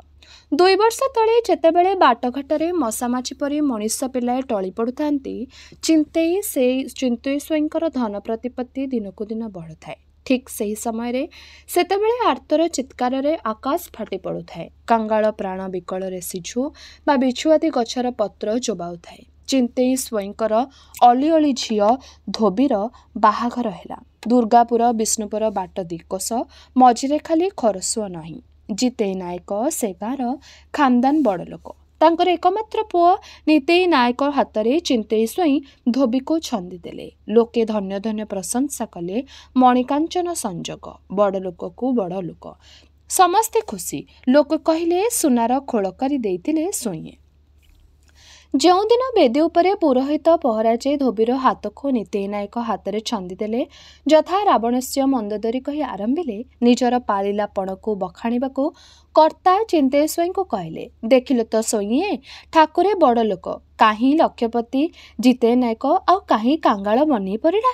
2 वर्ष तले जेतेबेले बाटघाटरे मशामाछी परी मनीष पिलाए टली पड़ुथांती चिंतय स्वयंकर धन प्रतिपत्ति दिनकू दिन बढ़ुଥାଏ। ठीक सही समय रे सेतेबेले आर्तर चित्कार रे आकाश फाटी पड़ुଥାଏ। कांगाल प्राण विकल रे सिझु बा बिछुआती गछर पत्र जोबाउଥାଏ। चिंतय स्वयंकर अली अली झियो धोबीर बाहाघर हैला। दुर्गापुर विष्णुपुर बाट दिकोस मझिरे खाली खरसुआ नहीं। जितेई नायक से गाँर खानदान बड़ लोक। तांकर एकमात्र पुओ नितेई नायक हाथ में चिंतय स्वयं धोबी को छंदी देले। लोके धन्य धन्य प्रशंसा कले। मणिकांचन संजोग बड़ लोक को बड़ लोक समस्ते खुशी। लोक कहले सुनार खोल करी देइतिले स्वयं। जो दिन बेदी उपरे पुरोहित पहराजे धोबीर हाथ को नितेई नायक हाथ में छंदी देले। जथा रावणस्य मंदोदरी कही आरंभिले निजर पालिला पण को बखाणीबाकू कर्ता चिंतय स्वयं को कहले, देखिल तो स्वयं ठाकुरे बड़ लोक काहीं लक्षपति जिते नायक आउ काहीं कांगाल बनी परिडा।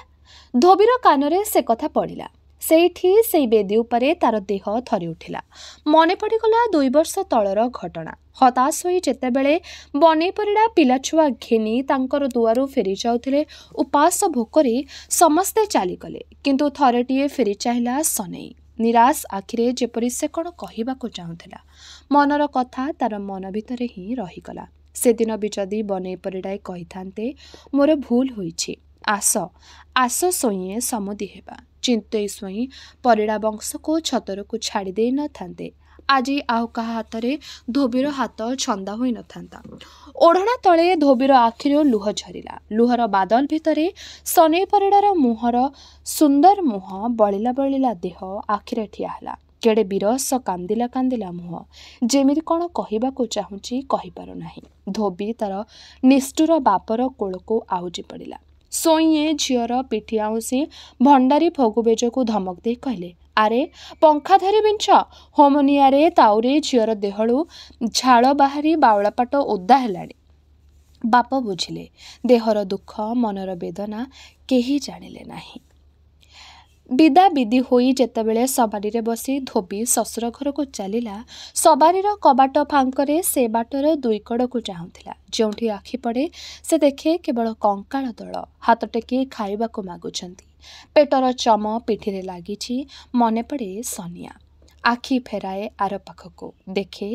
धोबीर कानरे से कथा पड़िला। सेठी से बेदी उपरे तार देह थरी उठिला। मने पड़गला 2 वर्ष तलर घटना। हताश होई जेतेबेले बने परिडा पिलाछुआ घेनी तांकर दुआरू फेरी जाउथिले उपास भोकरे समस्ते चालीगले। किंतु थरटीए फेरी चाहिला सनेई। निराश आखिरे जेपरी से कौन कहबाकू चाहूला। मनर कथा तार मन भितर ही रहीगला। से दिन भी जदि बने परिडाए कही थांते मोर भूल होईछि, आस आस स्वयं समुदी हेबा। चिंतय स्वयं परिडा वंश को छतर को छाड़ी दे न थांते। आज आउ कहा हाथ में धोबीर हाथ छंदा होई न थांता। ओढ़ना तले धोबीर आखिर लुह झरिला। लुहर बादल भितरे सने परिडार मुहर सुंदर मुह बलिला बलिला देह आखिरे ठिया हैला। केड़े बिरस कांदिला कांदिला मुह जेमिति कौन कहबाकू चाहूची कहि पारु नाही। धोबी तार निष्ठुर बापर कोल को आहुजी पड़िला। सोईए झीर पिठी आउसी भंडारी फगुबेज को धमक दे कहले, ଆରେ ପଙ୍ଖାଧାରୀ ବିଞ୍ଚ ହୋମନିଆରେ ତାଉରେ ଝିଅର ଦେହରୁ ଝାଳ ବାହାରି ବାଉଳାପାଟ ଓଦା ହେଲାଣି। ବାପ ବୁଝିଲେ ଦେହର ଦୁଃଖ ମନର ବେଦନା କେହି ଜାଣିଲେ ନାହିଁ। ବିଦା ବିଦି ହୋଇ ଯେତେବେଳେ ସବାରିରେ ବସି ଧୋବି ଶ୍ୱଶୁର ଘରକୁ ଚାଲିଲା, ସବାରିର କବାଟ ଫାଙ୍କରେ ସେ ବାଟର ଦୁଇ କଡ଼କୁ ଚାହୁଁଥିଲା। ଯେଉଁଠି ଆଖି ପଡ଼େ ସେ ଦେଖେ କେବଳ କଙ୍କାଳ ଦଳ ହାତ ଟେକି ଖାଇବାକୁ ମାଗୁଛନ୍ତି। ପେଟର ଚମ ପିଠିରେ ଲାଗିଛି। ମନେ ପଡ଼େ ସନିଆ। ଆଖି ଫେରାଏ ଆର ପାଖକୁ, ଦେଖେ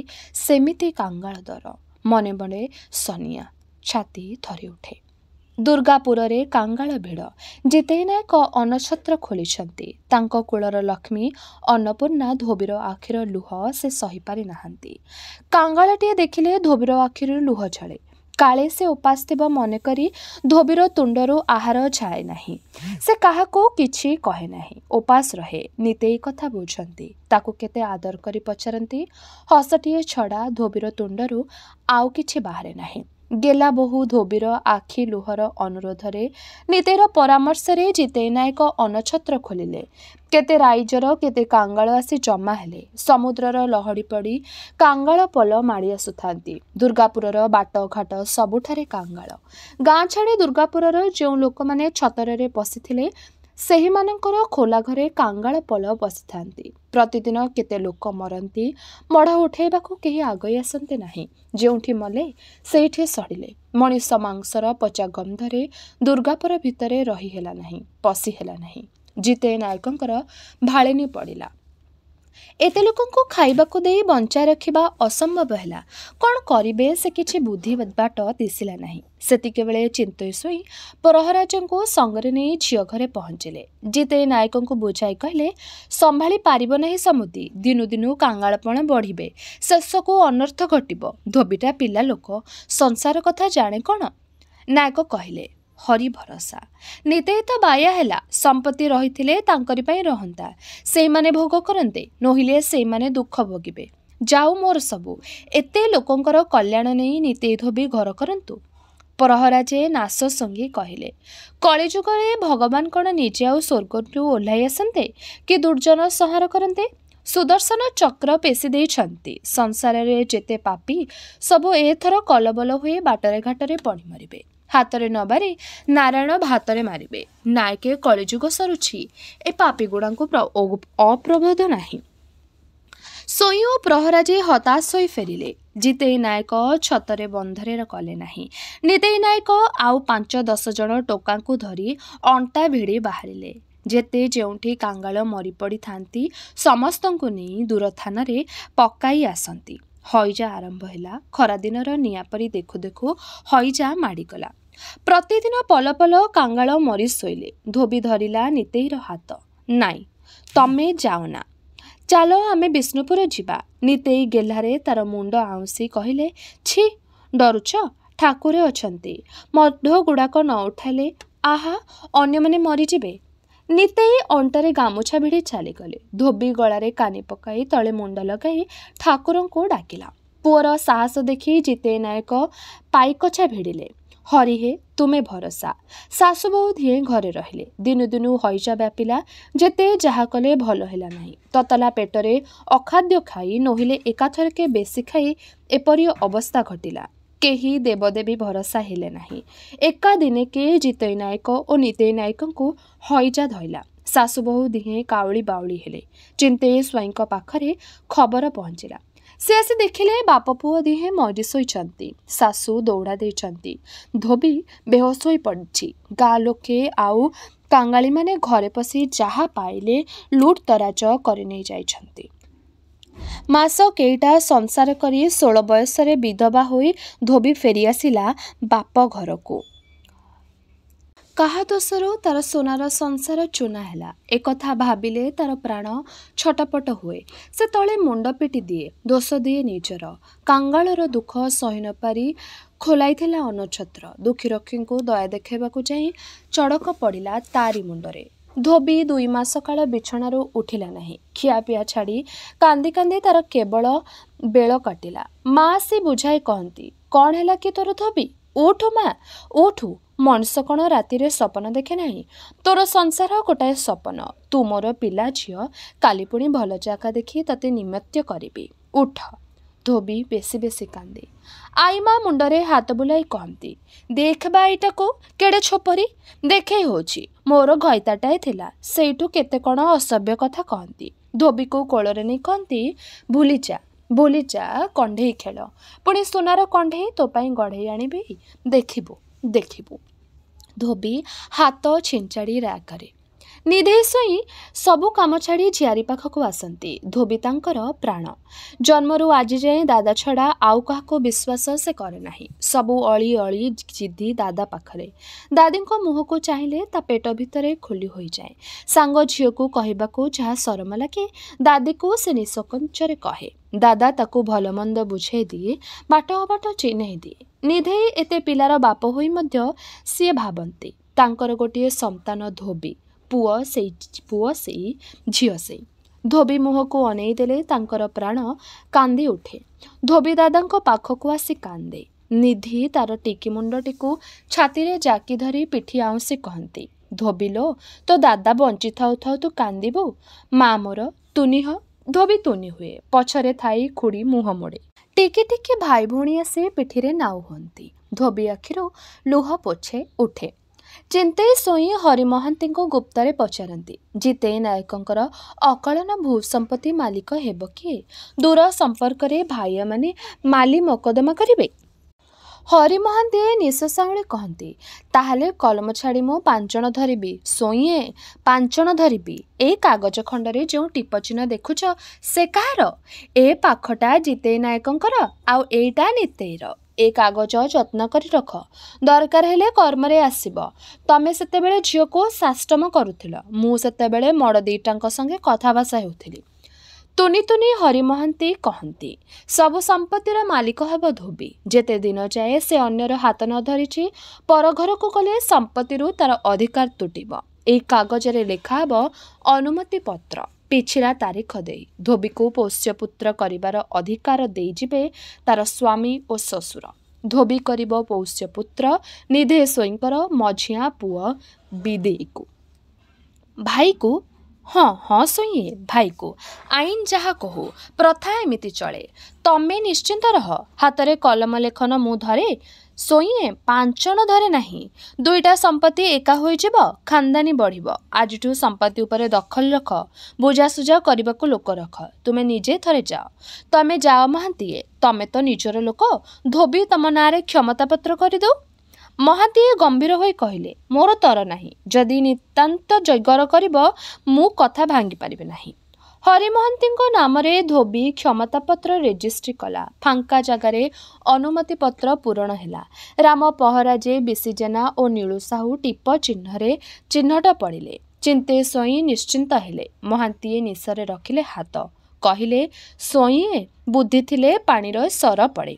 ସେମିତି କାଙ୍ଗାଳ ଦର। ମନେ ପଡ଼େ ସନିଆ। ଛାତି ଥରି ଉଠେ। ଦୁର୍ଗାପୁରରେ କାଙ୍ଗାଳ ଭିଡ଼। ଜିତେଇ ନାୟକ ଅନଛତ୍ର ଖୋଲିଛନ୍ତି। ତାଙ୍କ କୁଳର ଲକ୍ଷ୍ମୀ ଅନ୍ନପୂର୍ଣ୍ଣା ଧୋବିର ଆଖିର ଲୁହ ସେ ସହିପାରି ନାହାନ୍ତି। କାଙ୍ଗାଳଟିଏ ଦେଖିଲେ ଧୋବିର ଆଖିରୁ ଲୁହ ଝଳେ। କାଳେ ସେ ଉପାସ ଥିବ ମନେକରି ଧୋବିର ତୁଣ୍ଡରୁ ଆହାର ଯାଏ ନାହିଁ। ସେ କାହାକୁ କିଛି କହେ ନାହିଁ, ଉପାସ ରହେ। ନିତେଇ କଥା ବୁଝନ୍ତି, ତାକୁ କେତେ ଆଦର କରି ପଚାରନ୍ତି। ହସଟିଏ ଛଡ଼ା ଧୋବିର ତୁଣ୍ଡରୁ ଆଉ କିଛି ବାହାରେ ନାହିଁ। ଗେଲା ବୋହୂ ଧୋବିର ଆଖି ଲୁହର ଅନୁରୋଧରେ ନିତେଇର ପରାମର୍ଶରେ ଜିତେଇ ନାୟକ ଅନଛତ୍ର ଖୋଲିଲେ। କେତେ ରାଇଜର କେତେ କାଙ୍ଗାଳ ଆସି ଜମା ହେଲେ। ସମୁଦ୍ରର ଲହଡ଼ି ପଡ଼ି କାଙ୍ଗାଳ ପୋଲ ମାଡ଼ି ଆସୁଥାନ୍ତି। ଦୁର୍ଗାପୁରର ବାଟଘାଟ ସବୁଠାରେ କାଙ୍ଗାଳ। ଗାଁ ଛାଡ଼ି ଦୁର୍ଗାପୁରର ଯେଉଁ ଲୋକମାନେ ଛତରରେ ପଶିଥିଲେ ସେହିମାନଙ୍କର ଖୋଲା ଘରେ କାଙ୍ଗାଳ ପୋଲ ବସିଥାନ୍ତି। ପ୍ରତିଦିନ କେତେ ଲୋକ ମରନ୍ତି। ମଢ଼ ଉଠାଇବାକୁ କେହି ଆଗେଇ ଆସନ୍ତି ନାହିଁ। ଯେଉଁଠି ମଲେ ସେଇଠି ସଢ଼ିଲେ। ମଣିଷ ମାଂସର ପଚା ଗନ୍ଧରେ ଦୁର୍ଗାପୁର ଭିତରେ ରହି ହେଲା ନାହିଁ, ପଶି ହେଲା ନାହିଁ। ଜିତେଇ ନାୟକଙ୍କର ଭାଳେଣି ପଡ଼ିଲା। ଏତେ ଲୋକଙ୍କୁ ଖାଇବାକୁ ଦେଇ ବଞ୍ଚାଇ ରଖିବା ଅସମ୍ଭବ ହେଲା। କ'ଣ କରିବେ ସେ କିଛି ବୁଦ୍ଧି ବାଟ ଦିଶିଲା ନାହିଁ। ସେତିକିବେଳେ ଚିନ୍ତୋଇ ଶୋଇ ପ୍ରହରାଜଙ୍କୁ ସଙ୍ଗରେ ନେଇ ଝିଅ ଘରେ ପହଞ୍ଚିଲେ। ଜିତେଇ ନାୟକଙ୍କୁ ବୁଝାଇ କହିଲେ, ସମ୍ଭାଳି ପାରିବ ନାହିଁ ସମୁଦି। ଦିନୁ ଦିନୁ କାଙ୍ଗାଳପଣ ବଢ଼ିବେ, ଶେଷକୁ ଅନର୍ଥ ଘଟିବ। ଧୋବିଟା ପିଲା ଲୋକ, ସଂସାର କଥା ଜାଣେ କ'ଣ? ନାୟକ କହିଲେ, ହରି ଭରସା। ନିତେଇ ତ ବାୟା ହେଲା। ସମ୍ପତ୍ତି ରହିଥିଲେ ତାଙ୍କରି ପାଇଁ ରହନ୍ତା। ସେଇମାନେ ଭୋଗ କରନ୍ତେ, ନୋହିଲେ ସେଇମାନେ ଦୁଃଖ ଭୋଗିବେ। ଯାଉ ମୋର ସବୁ। ଏତେ ଲୋକଙ୍କର କଲ୍ୟାଣ ନେଇ ନିତେଇ ଧୋବି ଘର କରନ୍ତୁ। ପ୍ରହରାଜେ ନାଶ ସଙ୍ଗୀ କହିଲେ, କଳିଯୁଗରେ ଭଗବାନ କ'ଣ ନିଜେ ଆଉ ସ୍ୱର୍ଗରୁ ଓହ୍ଲାଇ ଆସନ୍ତେ କି ଦୁର୍ଜନ ସଂହାର କରନ୍ତେ? ସୁଦର୍ଶନ ଚକ୍ର ପେଶି ଦେଇଛନ୍ତି। ସଂସାରରେ ଯେତେ ପାପୀ ସବୁ ଏଥର କଲବଲ ହୋଇ ବାଟରେ ଘାଟରେ ପଡ଼ି ମରିବେ। ହାତରେ ନ ବାରି ନାରାୟଣ ଭାତରେ ମାରିବେ। ନାୟକେ କଳିଯୁଗ ସରୁଛି, ଏ ପାପୀଗୁଡ଼ାଙ୍କୁ ଅପ୍ରବୋଧ ନାହିଁ। ଶୋଇ ଓ ପ୍ରହରାଜେ ହତାଶ ହୋଇ ଫେରିଲେ। ଜିତେଇ ନାୟକ ଛତରେ ବନ୍ଧରେ କଲେ ନାହିଁ। ନିତେଇ ନାୟକ ଆଉ 5-10 ଜଣ ଟୋକାଙ୍କୁ ଧରି ଅଣ୍ଟା ଭିଡ଼ି ବାହାରିଲେ। ଯେତେ ଯେଉଁଠି କାଙ୍ଗାଳ ମରି ପଡ଼ିଥାନ୍ତି ସମସ୍ତଙ୍କୁ ନେଇ ଦୂର ଥାନାରେ ପକାଇ ଆସନ୍ତି। ହଇଜା ଆରମ୍ଭ ହେଲା। ଖରାଦିନର ନିଆଁ ପରି ଦେଖୁ ଦେଖୁ ହଇଜା ମାଡ଼ିଗଲା। ପ୍ରତିଦିନ ପଲ ପଲ କାଙ୍ଗାଳ ମରି ଶୋଇଲେ। ଧୋବି ଧରିଲା ନିତେଇର ହାତ। ନାଇଁ, ତମେ ଯାଅନା, ଚାଲ ଆମେ ବିଷ୍ଣୁପୁର ଯିବା। ନିତେଇ ଗେହ୍ଲାରେ ତାର ମୁଣ୍ଡ ଆଉଁସି କହିଲେ, ଛି, ଡରୁଛ? ଠାକୁରେ ଅଛନ୍ତି। ମଢ ଗୁଡ଼ାକ ନ ଉଠାଇଲେ ଆହା ଅନ୍ୟମାନେ ମରିଯିବେ। ନିତେଇ ଅଣ୍ଟାରେ ଗାମୁଛା ଭିଡ଼ି ଚାଲିଗଲେ। ଧୋବି ଗଳାରେ କାନି ପକାଇ ତଳେ ମୁଣ୍ଡ ଲଗାଇ ଠାକୁରଙ୍କୁ ଡାକିଲା। ପୁଅର ସାହସ ଦେଖି ଜିତେଇ ନାୟକ ପାଇକଛା ଭିଡ଼ିଲେ। ହରି ହେ, ତୁମେ ଭରସା। ଶାଶୁ ବୋହୂ ଦିହେଁ ଘରେ ରହିଲେ। ଦିନୁ ଦିନୁ ହଇଜା ବ୍ୟାପିଲା। ଯେତେ ଯାହା କଲେ ଭଲ ହେଲା ନାହିଁ। ତତଲା ପେଟରେ ଅଖାଦ୍ୟ ଖାଇ, ନୋହିଲେ ଏକାଥରକେ ବେଶୀ ଖାଇ ଏପରି ଅବସ୍ଥା ଘଟିଲା। କେହି ଦେବଦେବୀ ଭରସା ହେଲେ ନାହିଁ। ଏକା ଦିନେକେ ଜିତେଇ ନାୟକ ଓ ନିତେଇ ନାୟକଙ୍କୁ ହଇଜା ଧଇଲା। ଶାଶୁ ବୋହୂ ଦିହେଁ କାଉଳି ବାଉଳି ହେଲେ। ଚିନ୍ତେଇ ସ୍ୱାଇଁଙ୍କ ପାଖରେ ଖବର ପହଞ୍ଚିଲା। ସେ ଆସି ଦେଖିଲେ ବାପ ପୁଅ ଦିହେଁ ମରି ଶୋଇଛନ୍ତି। ଶାଶୁ ଦୌଡ଼ା ଦେଇଛନ୍ତି। ଧୋବି ବେହୋସ ହୋଇ ପଡ଼ିଛି। ଗାଁ ଲୋକେ ଆଉ କାଙ୍ଗାଳିମାନେ ଘରେ ପଶି ଯାହା ପାଇଲେ ଲୁଟ୍ ତରାଜ କରି ନେଇ ଯାଇଛନ୍ତି। ମାସ କେଇଟା ସଂସାର କରି 16 ବୟସରେ ବିଧବା ହୋଇ ଧୋବି ଫେରିଆସିଲା ବାପ ଘରକୁ। କାହା ଦୋଷରୁ ତାର ସୁନାର ସଂସାର ଚୂନା ହେଲା, ଏକଥା ଭାବିଲେ ତାର ପ୍ରାଣ ଛଟପଟ ହୁଏ। ସେ ତଳେ ମୁଣ୍ଡ ପିଟି ଦିଏ, ଦୋଷ ଦିଏ ନିଜର। କାଙ୍ଗାଳର ଦୁଃଖ ସହି ନ ପାରି ଖୋଲାଇଥିଲା ଅନଛତ୍ର। ଦୁଃଖୀ ରକ୍ଷୀଙ୍କୁ ଦୟା ଦେଖାଇବାକୁ ଯାଇ ଚଡ଼କ ପଡ଼ିଲା ତାରି ମୁଣ୍ଡରେ। ଧୋବି 2 ମାସ କାଳ ବିଛଣାରୁ ଉଠିଲା ନାହିଁ। ଖିଆପିଆ ଛାଡ଼ି କାନ୍ଦି କାନ୍ଦି ତାର କେବଳ ବେଳ କାଟିଲା। ମା ଆସି ବୁଝାଇ କହନ୍ତି, କ'ଣ ହେଲା କି ତୋର ଧୋବି? ଉଠୁ ମା ଉଠୁ, ମଣିଷ କ'ଣ ରାତିରେ ସପନ ଦେଖେ ନାହିଁ? ତୋର ସଂସାର ଗୋଟାଏ ସପନ, ତୁ ମୋର ପିଲା ଝିଅ, କାଲି ପୁଣି ଭଲ ଜାଗା ଦେଖି ତତେ ନିମନ୍ତ୍ୟ କରିବି, ଉଠ। ଧୋବି ବେଶୀ ବେଶୀ କାନ୍ଦେ। ଆଈମା ମୁଣ୍ଡରେ ହାତ ବୁଲାଇ କହନ୍ତି, ଦେଖ ବା ଏଇଟାକୁ, କେଡ଼େ ଛୋପରି, ଦେଖେଇ ହେଉଛି ମୋର ଘଇତାଟାଏ ଥିଲା, ସେଇଠୁ କେତେ କ'ଣ ଅସଭ୍ୟ କଥା କହନ୍ତି। ଧୋବିକୁ କୋଳରେ ନେଇ କହନ୍ତି, ଭୁଲିଯା କଣ୍ଢେଇ ଖେଳ, ପୁଣି ସୁନାର କଣ୍ଢେଇ ତୋ ପାଇଁ ଗଢ଼େଇ ଆଣିବି, ଦେଖିବୁ। ଧୋବି ହାତ ଛିଞ୍ଚାଡ଼ି ରାଗରେ। ନିଧେଇ ସ୍ୱାଇଁ ସବୁ କାମ ଛାଡ଼ି ଝିଆରୀ ପାଖକୁ ଆସନ୍ତି। ଧୋବି ତାଙ୍କର ପ୍ରାଣ। ଜନ୍ମରୁ ଆଜି ଯାଏଁ ଦାଦା ଛଡ଼ା ଆଉ କାହାକୁ ବିଶ୍ୱାସ ସେ କରେ ନାହିଁ। ସବୁ ଅଳି ଜିଦି ଦାଦା ପାଖରେ। ଦାଦୀଙ୍କ ମୁହଁକୁ ଚାହିଁଲେ ତା ପେଟ ଭିତରେ ଖୋଲି ହୋଇଯାଏ। ସାଙ୍ଗ ଝିଅକୁ କହିବାକୁ ଯାହା ସରମ ଲାଗେ, ଦାଦୀକୁ ସେ ନିଃସଙ୍କୋଚରେ କହେ। ଦାଦା ତାକୁ ଭଲ ମନ୍ଦ ବୁଝାଇ ଦିଏ, ବାଟ ଅବାଟ ଚିହ୍ନାଇ ଦିଏ। ନିଧେଇ ଏତେ ପିଲାର ବାପ ହୋଇ ମଧ୍ୟ ସିଏ ଭାବନ୍ତି ତାଙ୍କର ଗୋଟିଏ ସନ୍ତାନ ଧୋବି, ପୁଅ ସେଇ ଝିଅ ସେଇ। ଧୋବି ମୁହଁକୁ ଅନେଇ ଦେଲେ ତାଙ୍କର ପ୍ରାଣ କାନ୍ଦି ଉଠେ। ଧୋବି ଦାଦାଙ୍କ ପାଖକୁ ଆସି କାନ୍ଦେ। ନିଧି ତାର ଟିକି ମୁଣ୍ଡଟିକୁ ଛାତିରେ ଜାକି ଧରି ପିଠି ଆଉଁସି କହନ୍ତି, ଧୋବିଲୋ, ତୋ ଦାଦା ବଞ୍ଚିଥାଉ ଥାଉ ତୁ କାନ୍ଦିବୁ? ମା ମୋର ତୁନି ହ। ଧୋବି ତୁନି ହୁଏ। ପଛରେ ଥାଇ ଖୁଡ଼ି ମୁହଁ ମୋଡ଼େ। ଟିକି ଟିକି ଭାଇ ଭଉଣୀ ଆସି ପିଠିରେ ନାଉ ହୁଅନ୍ତି। ଧୋବି ଆଖିରୁ ଲୁହ ପୋଛେ ଉଠେ। ଚିନ୍ତେଇ ସ୍ୱାଇଁ ହରି ମହାନ୍ତିଙ୍କୁ ଗୁପ୍ତରେ ପଚାରନ୍ତି, ଜିତେଇ ନାୟକଙ୍କର ଅକଳନ ଭୂସମ୍ପତ୍ତି ମାଲିକ ହେବ କିଏ? ଦୂର ସମ୍ପର୍କରେ ଭାଇମାନେ ମାଲି ମକଦ୍ଦମା କରିବେ? ହରି ମହାନ୍ତି ନିଃଶ୍ୱାସ କହନ୍ତି, ତାହେଲେ କଲମ ଛାଡ଼ି ମୁଁ 5 ଜଣ ଧରିବି। ସ୍ୱାଇଁଏ, 5 ଜଣ ଧରିବି। ଏଇ କାଗଜ ଖଣ୍ଡରେ ଯେଉଁ ଟିପ ଚିହ୍ନ ଦେଖୁଛ ସେ କାହାର? ଏ ପାଖଟା ଜିତେଇ ନାୟକଙ୍କର, ଆଉ ଏଇଟା ନିତେଇର। ଏ କାଗଜ ଯତ୍ନ କରି ରଖ, ଦରକାର ହେଲେ କର୍ମରେ ଆସିବ। ତମେ ସେତେବେଳେ ଝିଅକୁ ସାଷ୍ଟମ କରୁଥିଲ, ମୁଁ ସେତେବେଳେ ମଡ଼ ଦିଟାଙ୍କ ସଙ୍ଗେ କଥାଭାଷା ହେଉଥିଲି। ତୁନି ହରି ମହାନ୍ତି କହନ୍ତି, ସବୁ ସମ୍ପତ୍ତିର ମାଲିକ ହେବ ଧୋବି। ଯେତେ ଦିନ ଯାଏ ସେ ଅନ୍ୟର ହାତ ନ ଧରିଛି, ପର ଘରକୁ ଗଲେ ସମ୍ପତ୍ତିରୁ ତାର ଅଧିକାର ତୁଟିବ। ଏହି କାଗଜରେ ଲେଖା ହେବ ଅନୁମତି ପତ୍ର। ପିଛିଲା ତାରିଖ ଦେଇ ଧୋବିକୁ ପୋଷ୍ୟପୁତ୍ର କରିବାର ଅଧିକାର ଦେଇଯିବେ ତାର ସ୍ୱାମୀ ଓ ଶ୍ୱଶୁର। ଧୋବି କରିବ ପୋଷ୍ୟପୁତ୍ର ନିଧେଇ ସ୍ୱାଇଁଙ୍କର ମଝିଆ ପୁଅ ବିଦେଇକୁ। ଭାଇକୁ, ହଁ ସ୍ୱାଇଁ, ଭାଇକୁ। ଆଇନ ଯାହା କହୁ, ପ୍ରଥା ଏମିତି ଚଳେ। ତମେ ନିଶ୍ଚିନ୍ତ ରହ, ହାତରେ କଲମ ଲେଖନ ମୁଁ ଧରେ। ସ୍ୱାଇଁ 5 ଜଣ ଧରେ ନାହିଁ। 2ଟା ସମ୍ପତ୍ତି ଏକା ହୋଇଯିବ, ଖାନଦାନୀ ବଢ଼ିବ। ଆଜିଠୁ ସମ୍ପତ୍ତି ଉପରେ ଦଖଲ ରଖ, ବୁଝାସୁଝା କରିବାକୁ ଲୋକ ରଖ। ତୁମେ ନିଜେ ଥରେ ଯାଅ। ତମେ ଯାଅ ମହାନ୍ତିଏ, ତମେ ତ ନିଜର ଲୋକ। ଧୋବି ତମ ନାଁରେ କ୍ଷମତାପତ୍ର କରିଦେଉ। ମହାନ୍ତିଏ ଗମ୍ଭୀର ହୋଇ କହିଲେ, ମୋର ତର ନାହିଁ। ଯଦି ନିତାନ୍ତ ଜୈଗର କରିବ, ମୁଁ କଥା ଭାଙ୍ଗି ପାରିବି ନାହିଁ। ହରି ମହାନ୍ତିଙ୍କ ନାମରେ ଧୋବି କ୍ଷମତାପତ୍ର ରେଜିଷ୍ଟ୍ରି କଲା। ଫାଙ୍କା ଜାଗାରେ ଅନୁମତି ପତ୍ର ପୂରଣ ହେଲା। ରାମ ପହରାଜେ, ବିଶି ଜେନା ଓ ନୀଳୁ ସାହୁ ଟିପ ଚିହ୍ନରେ ଚିହ୍ନଟ ପଡ଼ିଲେ। ଚିନ୍ତେ ସ୍ୱାଇଁ ନିଶ୍ଚିନ୍ତ ହେଲେ। ମହାନ୍ତିଏ ନିଶରେ ରଖିଲେ ହାତ, କହିଲେ, ସ୍ୱାଇଁ, ବୁଦ୍ଧି ଥିଲେ ପାଣିର ସର ପଡ଼େ।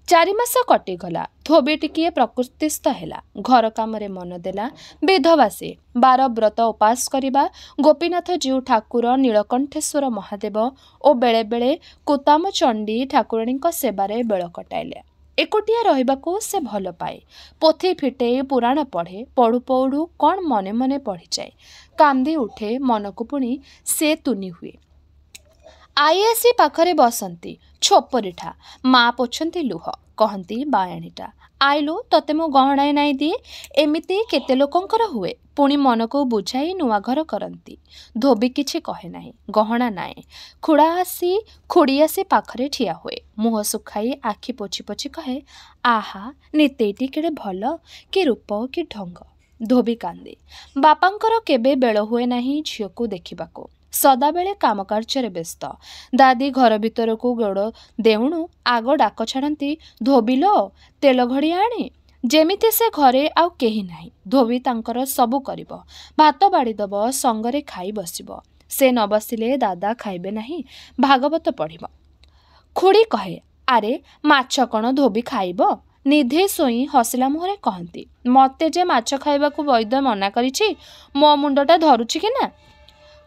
4 ମାସ କଟିଗଲା। ଧୋବି ଟିକିଏ ପ୍ରକୃତିସ୍ଥ ହେଲା। ଘର କାମରେ ମନ ଦେଲା। ବିଧବା ସେ। 12 ବ୍ରତ ଉପାସ କରିବା, ଗୋପୀନାଥଜୀଉ ଠାକୁର, ନୀଳକଣ୍ଠେଶ୍ୱର ମହାଦେବ ଓ ବେଳେବେଳେ କୁତାମଚଣ୍ଡୀ ଠାକୁରାଣୀଙ୍କ ସେବାରେ ବେଳ କଟାଇଲେ। ଏକୁଟିଆ ରହିବାକୁ ସେ ଭଲ ପାଏ। ପୋଥି ଫିଟେଇ ପୁରାଣ ପଢ଼େ। ପଢ଼ୁ ପଢ଼ୁ କ'ଣ ମନେ ମନେ ପଢ଼ିଯାଏ। କାନ୍ଦି ଉଠେ, ମନକୁ ପୁଣି ସେ ତୁନି ହୁଏ। ଆଈ ଆସି ପାଖରେ ବସନ୍ତି। ଛୋପରିଠା। ମା ପୋଛନ୍ତି ଲୁହ, କହନ୍ତି, ବାୟାଣୀଟା, ଆଇଲୁ, ତତେ ମୁଁ ଗହଣାଏ ନାଇଁ ଦିଏ। ଏମିତି କେତେ ଲୋକଙ୍କର ହୁଏ। ପୁଣି ମନକୁ ବୁଝାଇ ନୂଆ ଘର କରନ୍ତି। ଧୋବି କିଛି କହେ ନାହିଁ। ଗହଣା ନାଇଁ। ଖୁଡ଼ି ଆସି ପାଖରେ ଠିଆ ହୁଏ। ମୁହଁ ଶୁଖାଇ ଆଖି ପୋଛି ପୋଛି କହେ, ଆହା, ନିତେଇଟି କେଡ଼େ ଭଲ, କି ରୂପ କି ଢଙ୍ଗ। ଧୋବି କାନ୍ଦେ। ବାପାଙ୍କର କେବେ ବେଳ ହୁଏ ନାହିଁ ଝିଅକୁ ଦେଖିବାକୁ। ସଦାବେଳେ କାମକାର୍ଯ୍ୟରେ ବ୍ୟସ୍ତ। ଦାଦୀ ଘର ଭିତରକୁ ଗୋଡ଼ ଦେଉଣୁ ଆଗ ଡାକ ଛାଡ଼ନ୍ତି, ଧୋବିଲୋ, ତେଲ ଘଡ଼ି ଆଣେ। ଯେମିତି ସେ ଘରେ ଆଉ କେହି ନାହିଁ। ଧୋବି ତାଙ୍କର ସବୁ କରିବ। ଭାତ ବାଢ଼ିଦେବ, ସଙ୍ଗରେ ଖାଇ ବସିବ। ସେ ନ ବସିଲେ ଦାଦା ଖାଇବେ ନାହିଁ, ଭାଗବତ ପଢ଼ିବ। ଖୁଡ଼ି କହେ, ଆରେ ମାଛ କ'ଣ ଧୋବି ଖାଇବ? ନିଧେଇ ସ୍ୱାଇଁ ହସିଲା ମୁହଁରେ କହନ୍ତି, ମତେ ଯେ ମାଛ ଖାଇବାକୁ ବୈଦ୍ୟ ମନା କରିଛି, ମୋ ମୁଣ୍ଡଟା ଧରୁଛି କି ନା?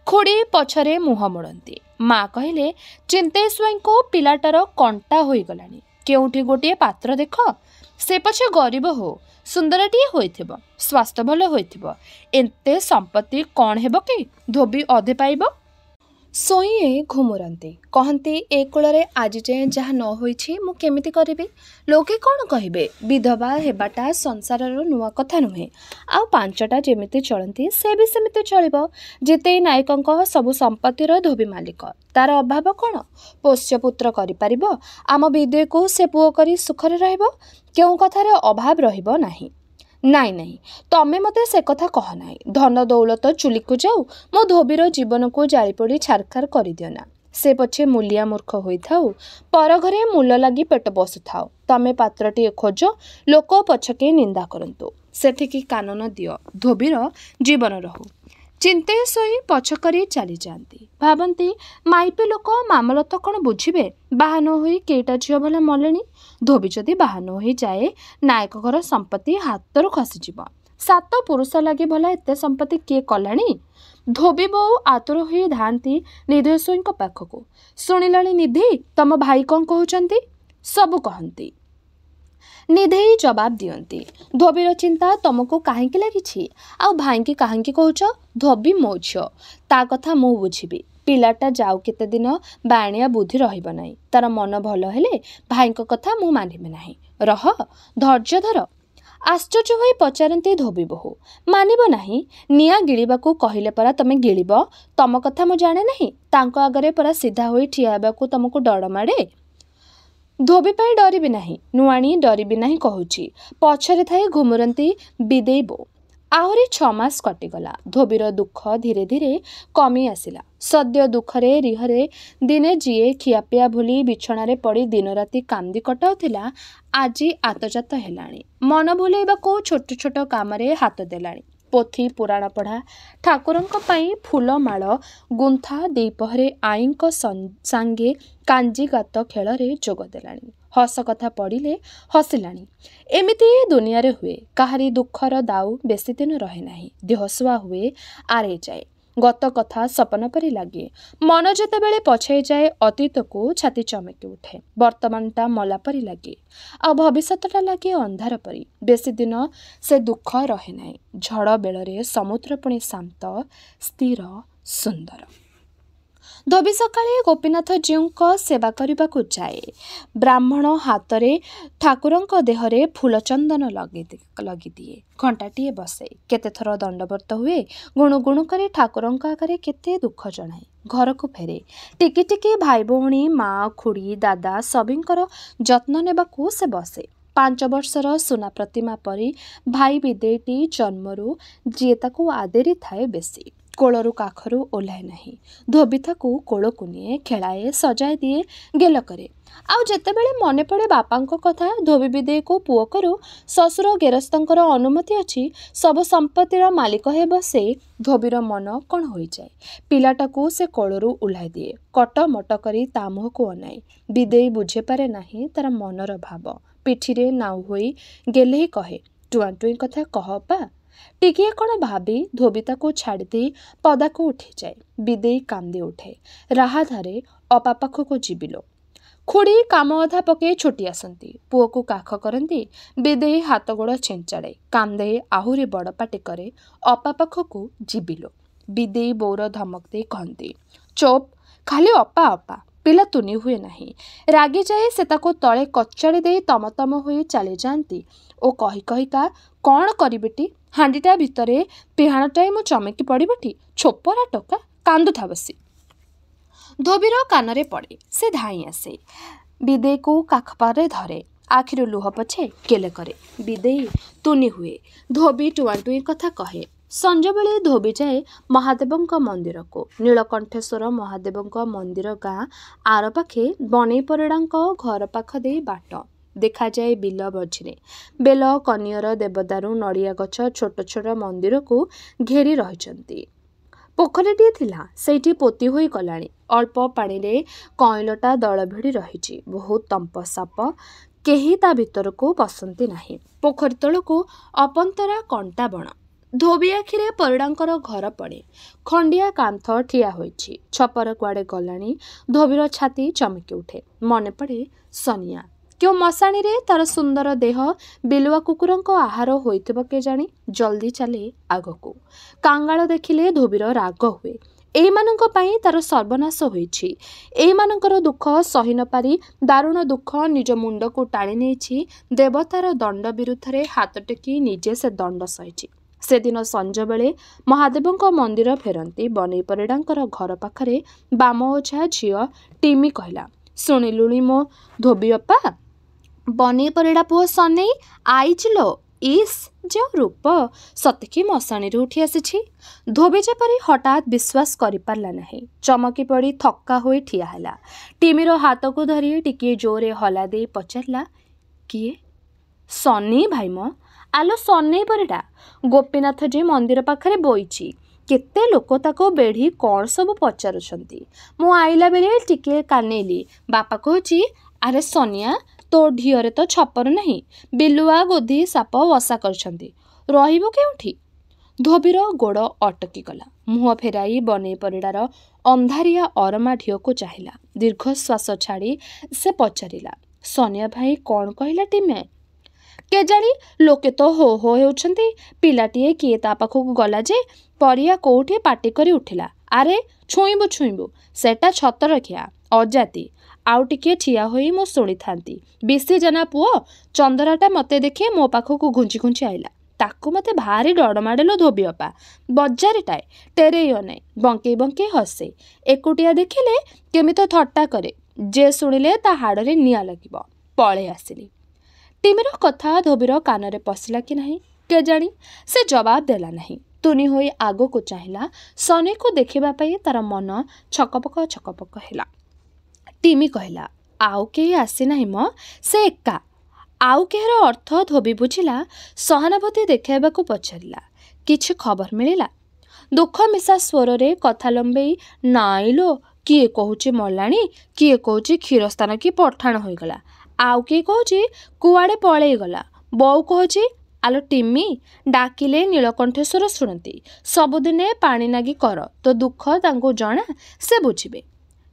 ଖୁଡ଼ି ପଛରେ ମୁହଁ ମୋଡ଼ନ୍ତି। ମା କହିଲେ, ଚିନ୍ତେଇ ସ୍ୱାଇଁଙ୍କୁ ପିଲାଟାର କଣ୍ଟା ହୋଇଗଲାଣି। କେଉଁଠି ଗୋଟିଏ ପାତ୍ର ଦେଖ। ସେ ପଛେ ଗରିବ ହଉ, ସୁନ୍ଦରଟିଏ ହୋଇଥିବ, ସ୍ୱାସ୍ଥ୍ୟ ଭଲ ହୋଇଥିବ, ଏତେ ସମ୍ପତ୍ତି କ'ଣ ହେବ କି ଧୋବି ଅଧେ ପାଇବ? ଶୋଇଏ ଘୁମୁରନ୍ତି, କହନ୍ତି ଏ କୂଳରେ ଆଜି ଯାଏଁ ଯାହା ନ ହୋଇଛି ମୁଁ କେମିତି କରିବି? ଲୋକେ କ'ଣ କହିବେ? ବିଧବା ହେବାଟା ସଂସାରର ନୂଆ କଥା ନୁହେଁ। ଆଉ ପାଞ୍ଚଟା ଯେମିତି ଚଳନ୍ତି ସେ ବି ସେମିତି ଚଳିବ। ଯେତେ ନାୟକଙ୍କ ସବୁ ସମ୍ପତ୍ତିର ଧୋବି ମାଲିକ, ତାର ଅଭାବ କ'ଣ? ପୋଷ୍ୟପୁତ୍ର କରିପାରିବ? ଆମ ବିଦେକୁ ସେ ପୁଅ କରି ସୁଖରେ ରହିବ? କେଉଁ କଥାରେ ଅଭାବ ରହିବ ନାହିଁ। ନାଇଁ ନାଇଁ, ତମେ ମୋତେ ସେ କଥା କହ ନାହିଁ। ଧନ ଦୌଲତ ଚୁଲିକୁ ଯାଉ, ମୋ ଧୋବିର ଜୀବନକୁ ଜାଳିପୋଡ଼ି ଛାରଖାର କରିଦିଅ ନା। ସେ ପଛେ ମୂଲିଆ ମୂର୍ଖ ହୋଇଥାଉ, ପର ଘରେ ମୂଲ ଲାଗି ପେଟ ପୋଷୁଥାଉ। ତମେ ପାତ୍ରଟିଏ ଖୋଜ, ଲୋକ ପଛକେ ନିନ୍ଦା କରନ୍ତୁ, ସେଥିକି କାନ ନ ଦିଅ, ଧୋବିର ଜୀବନ ରହୁ। ଚିନ୍ତେ ଶୋଇ ପଛ କରି ଚାଲିଯାଆନ୍ତି। ଭାବନ୍ତି ମାଇପେ ଲୋକ ମାମଲତ କ'ଣ ବୁଝିବେ? ବାହା ନ ହୋଇ କେଇଟା ଝିଅ ଭଲ ମଲେଣି। ଧୋବି ଯଦି ବାହା ନ ହୋଇଯାଏ, ନାୟକ ଘର ସମ୍ପତ୍ତି ହାତରୁ ଖସିଯିବ। 7 ପୁରୁଷ ଲାଗି ଭଲ ଏତେ ସମ୍ପତ୍ତି କିଏ କଲାଣି? ଧୋବି ବୋଉ ଆତୁର ହୋଇ ଧାଆନ୍ତି ନିଧେଇ ସ୍ୱାଇଁଙ୍କ ପାଖକୁ। ଶୁଣିଲଣି ନିଧେଇ, ତମ ଭାଇ କ'ଣ କହୁଛନ୍ତି? ସବୁ କହନ୍ତି। ନିଧେଇ ଜବାବ ଦିଅନ୍ତି, ଧୋବିର ଚିନ୍ତା ତମକୁ କାହିଁକି ଲାଗିଛି? ଆଉ ଭାଇଙ୍କି କାହିଁକି କହୁଛ? ଧୋବି ମୋ ଝିଅ, ତା କଥା ମୁଁ ବୁଝିବି। ପିଲାଟା ଯାଉ କେତେ ଦିନ, ବାଣିଆ ବୁଦ୍ଧି ରହିବ ନାହିଁ। ତାର ମନ ଭଲ ହେଲେ ଭାଇଙ୍କ କଥା ମୁଁ ମାନିବି ନାହିଁ। ରହ, ଧୈର୍ଯ୍ୟ ଧର। ଆଶ୍ଚର୍ଯ୍ୟ ହୋଇ ପଚାରନ୍ତି ଧୋବି ବୋହୂ, ମାନିବ ନାହିଁ? ନିଆଁ ଗିଳିବାକୁ କହିଲେ ପରା ତମେ ଗିଳିବ? ତମ କଥା ମୁଁ ଜାଣେ ନାହିଁ? ତାଙ୍କ ଆଗରେ ପରା ସିଧା ହୋଇ ଠିଆ ହେବାକୁ ତମକୁ ଡର ମାଡ଼େ? ଧୋବି ପାଇଁ ଡରିବି ନାହିଁ, ନୁଆଣି ଡରିବି ନାହିଁ କହୁଛି। ପଛରେ ଥାଇ ଘୁମୁରନ୍ତି ବିଦେଇ ବୋଉ। ଆହୁରି 6 ମାସ କଟିଗଲା। ଧୋବିର ଦୁଃଖ ଧୀରେ ଧୀରେ କମି ଆସିଲା। ସଦ୍ୟ ଦୁଃଖରେ ରିହରେ ଦିନେ ଯିଏ ଖିଆପିଆ ଭୁଲି ବିଛଣାରେ ପଡ଼ି ଦିନରାତି କାନ୍ଦି କଟାଉଥିଲା, ଆଜି ଆତଯାତ ହେଲାଣି। ମନ ଭୁଲେଇବାକୁ ଛୋଟ ଛୋଟ କାମରେ ହାତ ଦେଲାଣି। ପୋଥି ପୁରାଣ ପଢ଼ା, ଠାକୁରଙ୍କ ପାଇଁ ଫୁଲମାଳ ଗୁନ୍ଥା, ଦ୍ୱିପହରେ ଆଈଙ୍କ ସାଙ୍ଗେ କାଞ୍ଜିଗାତ ଖେଳରେ ଯୋଗ ଦେଲାଣି। ହସ କଥା ପଡ଼ିଲେ ହସିଲାଣି। ଏମିତି ଦୁନିଆରେ ହୁଏ। କାହାରି ଦୁଃଖର ଦାଉ ବେଶୀ ଦିନ ରହେ ନାହିଁ। ଦେହସୁଆ ହୁଏ, ଆରେଇ ଯାଏ। ଗତ କଥା ସପନ ପରି ଲାଗେ। ମନ ଯେତେବେଳେ ପଛେଇ ଯାଏ ଅତୀତକୁ, ଛାତି ଚମକି ଉଠେ। ବର୍ତ୍ତମାନଟା ମଲା ପରି ଲାଗେ, ଆଉ ଭବିଷ୍ୟତଟା ଲାଗେ ଅନ୍ଧାର ପରି। ବେଶୀ ଦିନ ସେ ଦୁଃଖ ରହେ ନାହିଁ। ଝଡ଼ ବେଳରେ ସମୁଦ୍ର ପୁଣି ଶାନ୍ତ, ସ୍ଥିର, ସୁନ୍ଦର। ଧୋବି ସକାଳେ ଗୋପୀନାଥ ଜୀଉଙ୍କ ସେବା କରିବାକୁ ଯାଏ। ବ୍ରାହ୍ମଣ ହାତରେ ଠାକୁରଙ୍କ ଦେହରେ ଫୁଲ ଚନ୍ଦନ ଲଗିଦିଏ। ଘଣ୍ଟାଟିଏ ବସେ। କେତେଥର ଦଣ୍ଡବତ ହୁଏ। ଗୁଣୁ ଗୁଣୁ କରି ଠାକୁରଙ୍କ ଆଗରେ କେତେ ଦୁଃଖ ଜଣାଏ। ଘରକୁ ଫେରେ। ଟିକି ଟିକି ଭାଇ ଭଉଣୀ, ମା, ଖୁଡ଼ି, ଦାଦା ସଭିଙ୍କର ଯତ୍ନ ନେବାକୁ ସେ ବସେ। 5 ବର୍ଷର ସୁନା ପ୍ରତିମା ପରି ଭାଇ ବିଦେଇଟି ଜନ୍ମରୁ ଯିଏ ତାକୁ ଆଦରି ଥାଏ ବେଶୀ। କୋଳରୁ କାଖରୁ ଓହ୍ଲାଏ ନାହିଁ। ଧୋବି ତାକୁ କୋଳକୁ ନିଏ, ଖେଳାଏ, ସଜାଇ ଦିଏ, ଗେଲ କରେ। ଆଉ ଯେତେବେଳେ ମନେ ପଡ଼େ ବାପାଙ୍କ କଥା, ଧୋବି ବିଦେଇକୁ ପୁଅ କରୁ, ଶ୍ୱଶୁର ଗେରସ୍ତଙ୍କର ଅନୁମତି ଅଛି, ସବୁ ସମ୍ପତ୍ତିର ମାଲିକ ହେବ ସେ, ଧୋବିର ମନ କ'ଣ ହୋଇଯାଏ। ପିଲାଟାକୁ ସେ କୋଳରୁ ଓହ୍ଲାଇ ଦିଏ। କଟମଟ କରି ତା ମୁହଁକୁ ଅନାଏ। ବିଦେଇ ବୁଝିପାରେ ନାହିଁ ତାର ମନର ଭାବ। ପିଠିରେ ନାଉ ହୋଇ ଗେହ୍ଲେଇ କହେ, ଟୁଆଁ ଟୁଇଁ କଥା କହ ଅପା। ଟିକିଏ କ'ଣ ଭାବି ଧୋବି ତାକୁ ଛାଡ଼ିଦେଇ ପଦାକୁ ଉଠିଯାଏ। ବିଦେଇ କାନ୍ଦି ଉଠେ। ରାହାଧାରେ ଅପା ପାଖକୁ ଯିବିଲୋ। ଖୁଡ଼ି କାମ ଅଧା ପକେଇ ଛୁଟି ଆସନ୍ତି। ପୁଅକୁ କାଖ କରନ୍ତି। ବିଦେଇ ହାତ ଗୋଡ଼ ଛିଞ୍ଚାଡ଼େ, କାନ୍ଦେ, ଆହୁରି ବଡ଼ ପାଟି କରେ, ଅପା ପାଖକୁ ଯିବିଲୋ। ବିଦେଇ ବୋଉର ଧମକ ଦେଇ କହନ୍ତି, ଚୋପ୍, ଖାଲି ଅପା ଅପା। ପିଲା ତୁନି ହୁଏ ନାହିଁ। ରାଗି ଯାଇ ସେ ତାକୁ ତଳେ କଚାଡ଼ି ଦେଇ ତମ ହୋଇ ଚାଲିଯାଆନ୍ତି ଓ କହି କହିକା, କ'ଣ କରିବିଟି, ହାଣ୍ଡିଟା ଭିତରେ ପିହାଣଟାଏ ମୁଁ ଚମକି ପଡ଼ିବଟି, ଛୋପରା ଟୋକା, କାନ୍ଦୁଥା ବସି। ଧୋବିର କାନରେ ପଡ଼େ। ସେ ଧାଇଁ ଆସେ। ବିଦେଇକୁ କାଖପାରେ ଧରେ। ଆଖିରୁ ଲୁହ ପଛେ ଗେଲ କରେ। ବିଦେଇ ତୁନି ହୁଏ। ଧୋବି ଟୁଆଁ ଟୁଇଁ କଥା କହେ। ସଞ୍ଜବେଳେ ଧୋବି ଯାଏ ମହାଦେବଙ୍କ ମନ୍ଦିରକୁ। ନୀଳକଣ୍ଠେଶ୍ୱର ମହାଦେବଙ୍କ ମନ୍ଦିର ଗାଁ ଆରପାଖେ ବଣେଇ ପରିଡ଼ାଙ୍କ ଘର ପାଖ ଦେଇ ବାଟ। ଦେଖାଯାଏ ବିଲ ମଝିରେ ବେଲ, କନିଅର, ଦେବଦାରୁ, ନଡ଼ିଆ ଗଛ ଛୋଟ ଛୋଟ ମନ୍ଦିରକୁ ଘେରି ରହିଛନ୍ତି। ପୋଖରୀଟିଏ ଥିଲା, ସେଇଠି ପୋତି ହୋଇ ଗଲାଣି। ଅଳ୍ପ ପାଣିରେ କଇଁଲଟା ଦଳ ଭିଡ଼ି ରହିଛି। ବହୁତ ତମ୍ପ ସାପ, କେହି ତା ଭିତରକୁ ପଶନ୍ତି ନାହିଁ। ପୋଖରୀ ତଳକୁ ଅପନ୍ତରା କଣ୍ଟା ବଣ। ଧୋବି ଆଖିରେ ପରିଡ଼ାଙ୍କର ଘର ପଡ଼େ। ଖଣ୍ଡିଆ କାନ୍ଥ ଠିଆ ହୋଇଛି। ଛପର କୁଆଡ଼େ ଗଲାଣି। ଧୋବିର ଛାତି ଚମକି ଉଠେ। ମନେ ପଡ଼େ ସନିଆ। क्यों मशाणी रे तार सुंदर देह बिलुआ कुकुरंक आहार होइथिबो के जानी जल्दी चले आगको। कांगाल देखिले धोबीर राग हुए। एइमानंक पई तार सर्वनाश होइछि। एइमानंकर दुख सही न पारी दारुण दुख निज मुंड को टाणी नेछि। देवतार दंड विरुद्धरे हाथ टेकी निजे से दंड सहिछि। से दिन संज बेले महादेवंक मंदिर फेरंती बनेई परिडांकर घर पाखरे बाम ओझा झियो टीमी कहला, शुणिलुणी मो धोबी अप्पा, बनेई परिडा पुओ सनेई आइचिलो। इस जो रूप सतकी मशाणी उठी आसी। धोबी जेपरी हठात विश्वास करि पारला नहीं। चमकी पड़ी थक्का होई ठिया हैला। टीमीर हाथ को धरी टिके जोरे हला दे पचारला, किए? सनी भाई म आलो सनी परिडा गोपीनाथ जी मंदिर पाखरे बोईची। केते लोक ताको बेढ़ी कौन सब पचारुछंती। मु आइला बेले टिके कानेली। बापा कहूची, अरे सोनिया तो ढिअरे तो छपर नहीं। बिलुआ गोधी साप वसा करछंती, रहिबो केउठी? धोबीर गोड़ अटकी गला। मुह फेराई बनेई परिडार अंधारिया अरमा ढिओ को चाहिला। दीर्घश्वास छाड़ी से पचारिला, सोनिया भाई कौन कहला टीमे? केजाणी लोके तो हो हो हेउछंती। पिलाटीए किए ता पाखକୁ गला जे परिया कोउठी पाटी करी उठिला, अरे छुईबु छुईबु सेटा छतर खिया अजाती। आउ टिके ठिया होई मो शुणी थांती। बिसी जना पुओ चंदराटा मते देखे मो पाखକୁ घुंची घुंची आइला। ताकू मते भारी डर माडेलो धोबी अपा। बजारिटाए टेरेइयो नै बंके बंके हसे। एकुटिया देखिले केमितो थट्टा करे। जे शुणिले ता हाड़रे निया लागिबो। पळे आसिली। टीमीर कथा धोबीर कानरे पशिला कि नहीं केजाणी। से जवाब देला नहीं। तुनी होई आगो को चाहिला। सनी को देखिबा पई तार मन छकपक हेला। टीमी कहला, आउ केही आसी नाही म, से एका। आउ केहर अर्थ धोबी बुझिला। सहानुभूति देखाइबाकू पचारिला, किछि खबर मिलिला? दुख मिशा स्वरे कथा लंबेई, नाइलो किए कहूची मलाणी, किए कहूची क्षीरस्तान की पठाण होइगला, आउ किए कहूची कुआड़े पळेई गला। बोउ कहूची, आलो टिम्मी डाकिले नीलकंठेश्वर शुणती। सबुदिने पाणी नागी कर, तो दुख तांको जणा, से बुझिबे।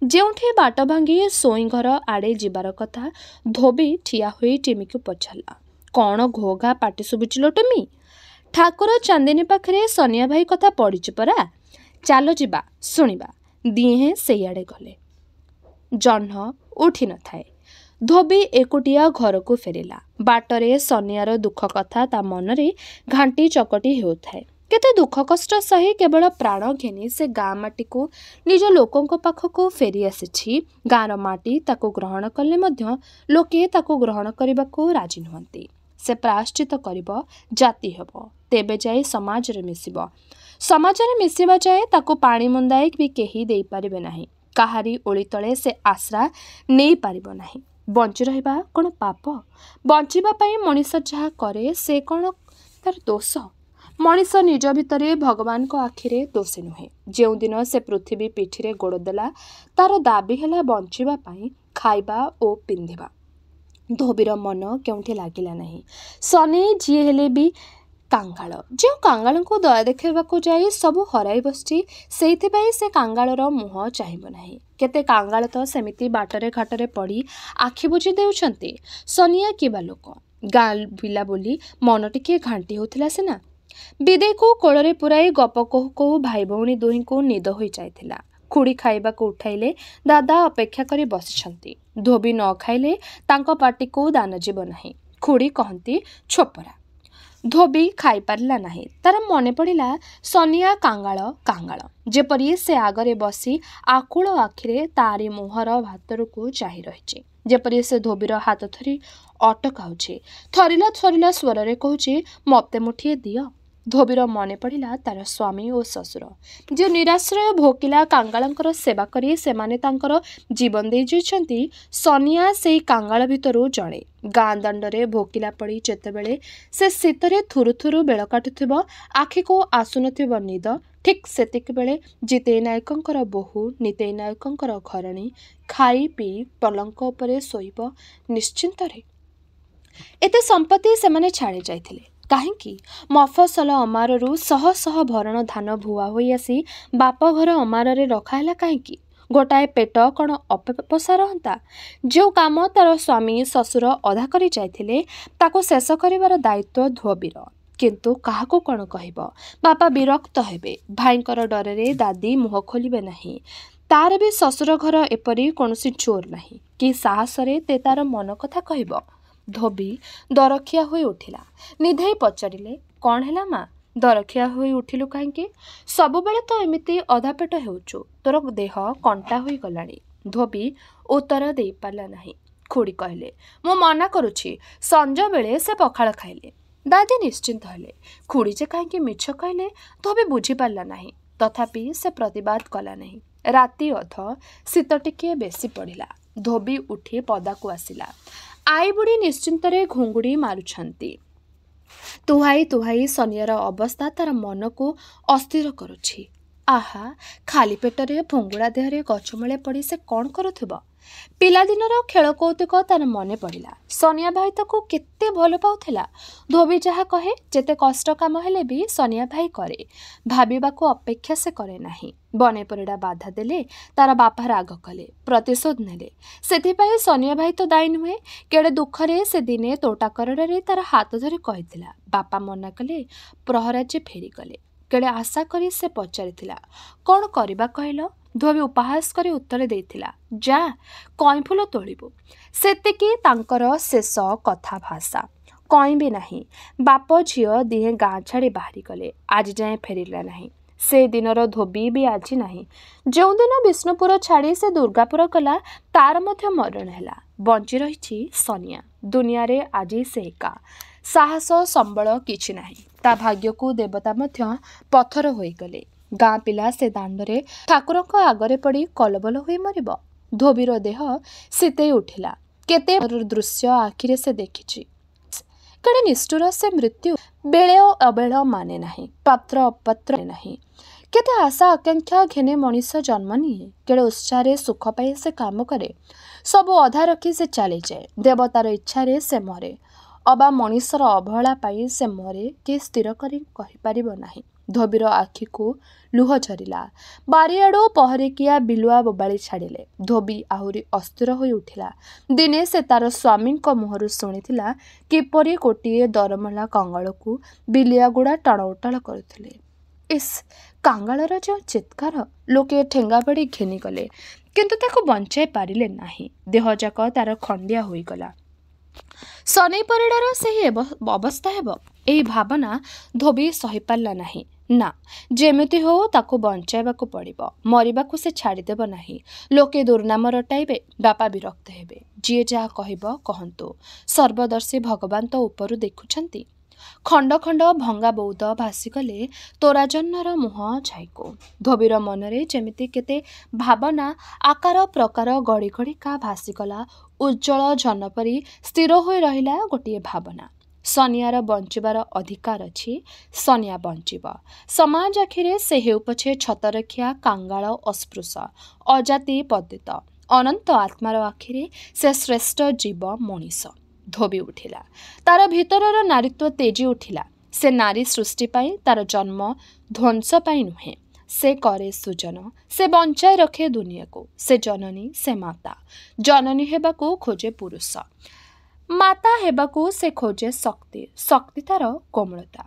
जेउठी बाट भांगी सोई घर आड़े जीवार कथा धोबी ठिया हुई टिमी को पचारला, कौन घोघा पाटी सुबुचिलो टिमी? ठाकुर चांदिनी पाखरे सनिया भाई कथा पड़ीची परा, चालो जीवा शुणिबा। दिहे सेयाड़े गले। जह्न उठी न थाए। धोबी एकुटिया घर को फेरिला। बाटरे सनियार दुख कथा ता मनरे घांटी चकटी हेउथाए। केते दुख कष्ट सही केवल प्राण घेनी से गाँ माटी को निज लोकों पाखक फेरी आसी। गाँर माटी ताको ग्रहण कले मध्य लोके ताको ग्रहण करने को राजी नुहंती। से प्रायश्चित करिबो, जाति हेबो, तेबे जाए समाज रे मिसिबो। समाज रे मिसिबा जाए ताको पानी मुंदाए भी केही देई पारिबे नाही। काहारी ओली तळे से आश्रा नेई पारिबो नाही। बंची रहिबा कोन पाप? बंचिबा पई मनीष जहा करे से कोन तार दोष? मनीष निज भितरे भगवान को आखिरे दोषी नुहे। जो दिन से पृथ्वी पिठिरे गोड़ देला तार दाबी हेला बंचिबा पई खाइबा ओ पिंधिबा। धोबीर मन केउठी लागिला नहीं। सनी जी हेले भी कांगाल, जो कांगाल को दया देखाइबाकू जाई सबु हराई बसची, सेइथिपाई से कांगालर मुह चाहिबो नाही। केते कांगाल तो सेमिति बाटरे घाटरे पड़ी आखि बुझी देउछंती। सनिया किबा लोक गाँ बिला बोली मन टिके घांटी होथिला सिना। विदेई को कोଳରେ पुराई गप कहू कहू भाई भौणी दुही को निद हो जाइथिला। खुड़ी खाइबा को उठाइले दादा अपेक्षा करी बसिछंती। धोबी न खाइले तांको पाटी को दान जीव नाही। खुड़ी कहंती छोपरा। धोबी खाई पारला नाही। तार मने पड़िला सनिया कांगाल कांगाल, जेपरी से आगरे बसी आकुल आखिरे तारी मुहर भातर को चाही रहिछि। जेपरी से धोबीर हाथ धरी अटकाउछि। थरिला थरिला स्वरे कहूछि, मते मुठिए दियो। धोबीर मने पड़िला तार स्वामी और ससुर जो निराश्रय भोकिला कांगालंकर सेवा करी सेमाने तांकर जीवन दे जाइछंती। सनिया सेई कांगाल भितरु जणे। गाँ दांडरे भोकिला पड़ी जेतेबेले से शीतरे थुरु थुरु बेल काटुथिबो, आखि को आसुनथिबो निद, ठीक सेतिक बेले जितेई नायकंकर बोहू नितेई नायकंकर घरणी खाई पी पलंक उपरे सोइबो निश्चिंतरे। एते संपत्ति सेमाने छाड़ी जाइथिले काहेकि? मफसल अमाररू शह शह भरण धान भुआ होई आसी बाप घर अमारे रखाला काहेकि? ଗୋଟାଏ ପେଟ କ'ଣ ଅପେପସା ରହନ୍ତା? ଯେଉଁ କାମ ତା'ର ସ୍ୱାମୀ ଶ୍ୱଶୁର ଅଧା କରି ଯାଇଥିଲେ ତାକୁ ଶେଷ କରିବାର ଦାୟିତ୍ୱ ଧୋବିର। କିନ୍ତୁ କାହାକୁ କ'ଣ କହିବ? ବାପା ବିରକ୍ତ ହେବେ, ଭାଇଙ୍କର ଡରରେ ଦାଦି ମୁହଁ ଖୋଲିବେ ନାହିଁ। ତାର ବି ଶ୍ୱଶୁର ଘର ଏପରି କୌଣସି ଚୋର ନାହିଁ, କି ସାହସରେ ତେ ତାର ମନ କଥା କହିବ। ଧୋବି ଦରଖିଆ ହୋଇ ଉଠିଲା। ନିଧେଇ ପଚାରିଲେ, କ'ଣ ହେଲା ମା? ଦରଖିଆ ହୋଇ ଉଠିଲୁ କାହିଁକି? ସବୁବେଳେ ତ ଏମିତି ଅଧା ପେଟ ହେଉଛୁ, ତୋର ଦେହ କଣ୍ଟା ହୋଇଗଲାଣି। ଧୋବି ଉତ୍ତର ଦେଇପାରିଲା ନାହିଁ। ଖୁଡ଼ି କହିଲେ, ମୁଁ ମନା କରୁଛି। ସଞ୍ଜବେଳେ ସେ ପଖାଳ ଖାଇଲେ। ଦାଦି ନିଶ୍ଚିନ୍ତ ହେଲେ। ଖୁଡ଼ି ଯେ କାହିଁକି ମିଛ କହିଲେ ଧୋବି ବୁଝିପାରିଲା ନାହିଁ। ତଥାପି ସେ ପ୍ରତିବାଦ କଲା ନାହିଁ। ରାତି ଅଧ, ଶୀତ ଟିକିଏ ବେଶୀ ପଡ଼ିଲା। ଧୋବି ଉଠି ପଦାକୁ ଆସିଲା। ଆଈ ବୁଢ଼ୀ ନିଶ୍ଚିନ୍ତରେ ଘୁଙ୍ଗୁଡ଼ି ମାରୁଛନ୍ତି। ତୁହାଇ ତୁହାଇ ସନିଆର ଅବସ୍ଥା ତାର ମନକୁ ଅସ୍ଥିର କରୁଛି। ଆହା, ଖାଲି ପେଟରେ ଫୁଙ୍ଗୁଳା ଦେହରେ ଗଛମୂଳେ ପଡ଼ି ସେ କ'ଣ କରୁଥିବ? ପିଲାଦିନର ଖେଳ କୌତୁକ ତାର ମନେ ପଡ଼ିଲା। ସନିଆ ଭାଇ ତାକୁ କେତେ ଭଲ ପାଉଥିଲା। ଧୋବି ଯାହା କହେ, ଯେତେ କଷ୍ଟ କାମ ହେଲେ ବି ସନିଆ ଭାଇ କରେ। ଭାବିବାକୁ ଅପେକ୍ଷା ସେ କରେ ନାହିଁ। ବନେ ପରିଡ଼ା ବାଧା ଦେଲେ ତାର ବାପା ରାଗ କଲେ, ପ୍ରତିଶୋଧ ନେଲେ। ସେଥିପାଇଁ ସନିଆ ଭାଇ ତ ଦାୟୀ ନୁହେଁ। କେଡ଼େ ଦୁଃଖରେ ସେ ଦିନେ ତୋଟାକରଡ଼ରେ ତାର ହାତ ଧରି କହିଥିଲା। ବାପା ମନା କଲେ, ପ୍ରହରାଜେ ଫେରିଗଲେ। କେଡ଼େ ଆଶା କରି ସେ ପଚାରିଥିଲା, କ'ଣ କରିବା କହିଲ? ଧୋବି ଉପହାସ କରି ଉତ୍ତର ଦେଇଥିଲା, ଯା କଇଁ ଫୁଲ ତୋଳିବୁ। ସେତିକି ତାଙ୍କର ଶେଷ କଥା ଭାଷା। କଇଁ ବି ନାହିଁ। ବାପ ଝିଅ ଦିହେଁ ଗାଁ ଛାଡ଼ି ବାହାରିଗଲେ। ଆଜି ଯାଏଁ ଫେରିଲା ନାହିଁ। ସେ ଦିନର ଧୋବି ବି ଆଜି ନାହିଁ। ଯେଉଁଦିନ ବିଷ୍ଣୁପୁର ଛାଡ଼ି ସେ ଦୁର୍ଗାପୁର ଗଲା, ତାର ମଧ୍ୟ ମରଣ ହେଲା। ବଞ୍ଚି ରହିଛି ସନିଆ। ଦୁନିଆରେ ଆଜି ସେ ଏକା। ସାହସ ସମ୍ବଳ କିଛି ନାହିଁ। ତା ଭାଗ୍ୟକୁ ଦେବତା ମଧ୍ୟ ପଥର ହୋଇଗଲେ। ଗାଁ ପିଲା ସେ ଦାଣ୍ଡରେ ଠାକୁରଙ୍କ ଆଗରେ ପଡ଼ି କଲବଲ ହୋଇ ମରିବ। ଧୋବିର ଦେହ ଶୀତେଇ ଉଠିଲା। କେତେ ଦୃଶ୍ୟ ଆଖିରେ ସେ ଦେଖିଛି। କେଡ଼େ ନିଷ୍ଠୁର ସେ ମୃତ୍ୟୁ। ବେଳ ଅବେଳ ମାନେ ନାହିଁ, ପାତ୍ର ଅପାତ୍ର ନାହିଁ। କେତେ ଆଶା ଆକାଂକ୍ଷା ଘେନେ ମଣିଷ ଜନ୍ମ ନିଏ। କେଡ଼େ ଉତ୍ସାହରେ ସୁଖ ପାଇଁ ସେ କାମ କରେ। ସବୁ ଅଧା ରଖି ସେ ଚାଲିଯାଏ। ଦେବତାର ଇଚ୍ଛାରେ ସେ ମରେ, ଅବା ମଣିଷର ଅବହେଳା ପାଇଁ ସେ ମରେ, କି ସ୍ଥିର କରି କହିପାରିବ ନାହିଁ। ଧୋବିର ଆଖିକୁ ଲୁହ ଝରିଲା। ବାରିଆଡ଼ୁ ପହରିକିଆ ବିଲୁଆ ବୋବାଳି ଛାଡ଼ିଲେ। ଧୋବି ଆହୁରି ଅସ୍ଥିର ହୋଇ ଉଠିଲା। ଦିନେ ସେ ତାର ସ୍ୱାମୀଙ୍କ ମୁହଁରୁ ଶୁଣିଥିଲା କିପରି ଗୋଟିଏ ଦରମଲା କଙ୍ଗାଳକୁ ବିଲିଆଗୁଡ଼ା ଟାଣ ଓଟାଳ କରୁଥିଲେ। ଇସ୍, କାଙ୍ଗାଳର ଯେଉଁ ଚିତ୍କାର! ଲୋକେ ଠେଙ୍ଗା ବାଡ଼ି ଘେନିଗଲେ, କିନ୍ତୁ ତାକୁ ବଞ୍ଚାଇ ପାରିଲେ ନାହିଁ। ଦେହଯାକ ତାର ଖଣ୍ଡିଆ ହୋଇଗଲା। ସନେଇ ପରିଡ଼ାର ସେହି ଅବସ୍ଥା ହେବ, ଏହି ଭାବନା ଧୋବି ସହିପାରିଲା ନାହିଁ। ନା, ଯେମିତି ହେଉ ତାକୁ ବଞ୍ଚାଇବାକୁ ପଡ଼ିବ। ମରିବାକୁ ସେ ଛାଡ଼ିଦେବ ନାହିଁ। ଲୋକେ ଦୁର୍ନାମ ରଟାଇବେ, ବାପା ବିରକ୍ତ ହେବେ। ଯିଏ ଯାହା କହିବ କହନ୍ତୁ, ସର୍ବଦର୍ଶୀ ଭଗବାନ ତ ଉପରୁ ଦେଖୁଛନ୍ତି। ଖଣ୍ଡ ଖଣ୍ଡ ଭଙ୍ଗା ବୌଦ୍ଧ ଭାସିଗଲେ ତୋରାଜହ୍ନର ମୁହଁ ଛାଇକୁ। ଧୋବିର ମନରେ ଯେମିତି କେତେ ଭାବନା ଆକାର ପ୍ରକାର ଗଡ଼ି ଗଡ଼ିକା ଭାସିଗଲା। ଉଜ୍ଜଳ ଜହ୍ନ ପରି ସ୍ଥିର ହୋଇ ରହିଲା ଗୋଟିଏ ଭାବନା। ସନିଆର ବଞ୍ଚିବାର ଅଧିକାର ଅଛି। ସନିଆ ବଞ୍ଚିବ। ସମାଜ ଆଖିରେ ସେ ହେଉ ପଛେ ଛତରଖିଆ, କାଙ୍ଗାଳ, ଅସ୍ପୃଶ, ଅଜାତି ପତିତ, ଅନନ୍ତ ଆତ୍ମାର ଆଖିରେ ସେ ଶ୍ରେଷ୍ଠ ଜୀବ, ମଣିଷ। ଧୋବି ଉଠିଲା। ତାର ଭିତରର ନାରୀତ୍ୱ ତେଜି ଉଠିଲା। ସେ ନାରୀ ସୃଷ୍ଟି ପାଇଁ, ତାର ଜନ୍ମ ଧ୍ୱଂସ ପାଇଁ ନୁହେଁ। ସେ କରେ ସୃଜନ। ସେ ବଞ୍ଚାଇ ରଖେ ଦୁନିଆକୁ। ସେ ଜନନୀ, ସେ ମାତା। ଜନନୀ ହେବାକୁ ଖୋଜେ ପୁରୁଷ। ମାତା ହେବାକୁ ସେ ଖୋଜେ ଶକ୍ତି। ଶକ୍ତି ତାର କୋମଳତା।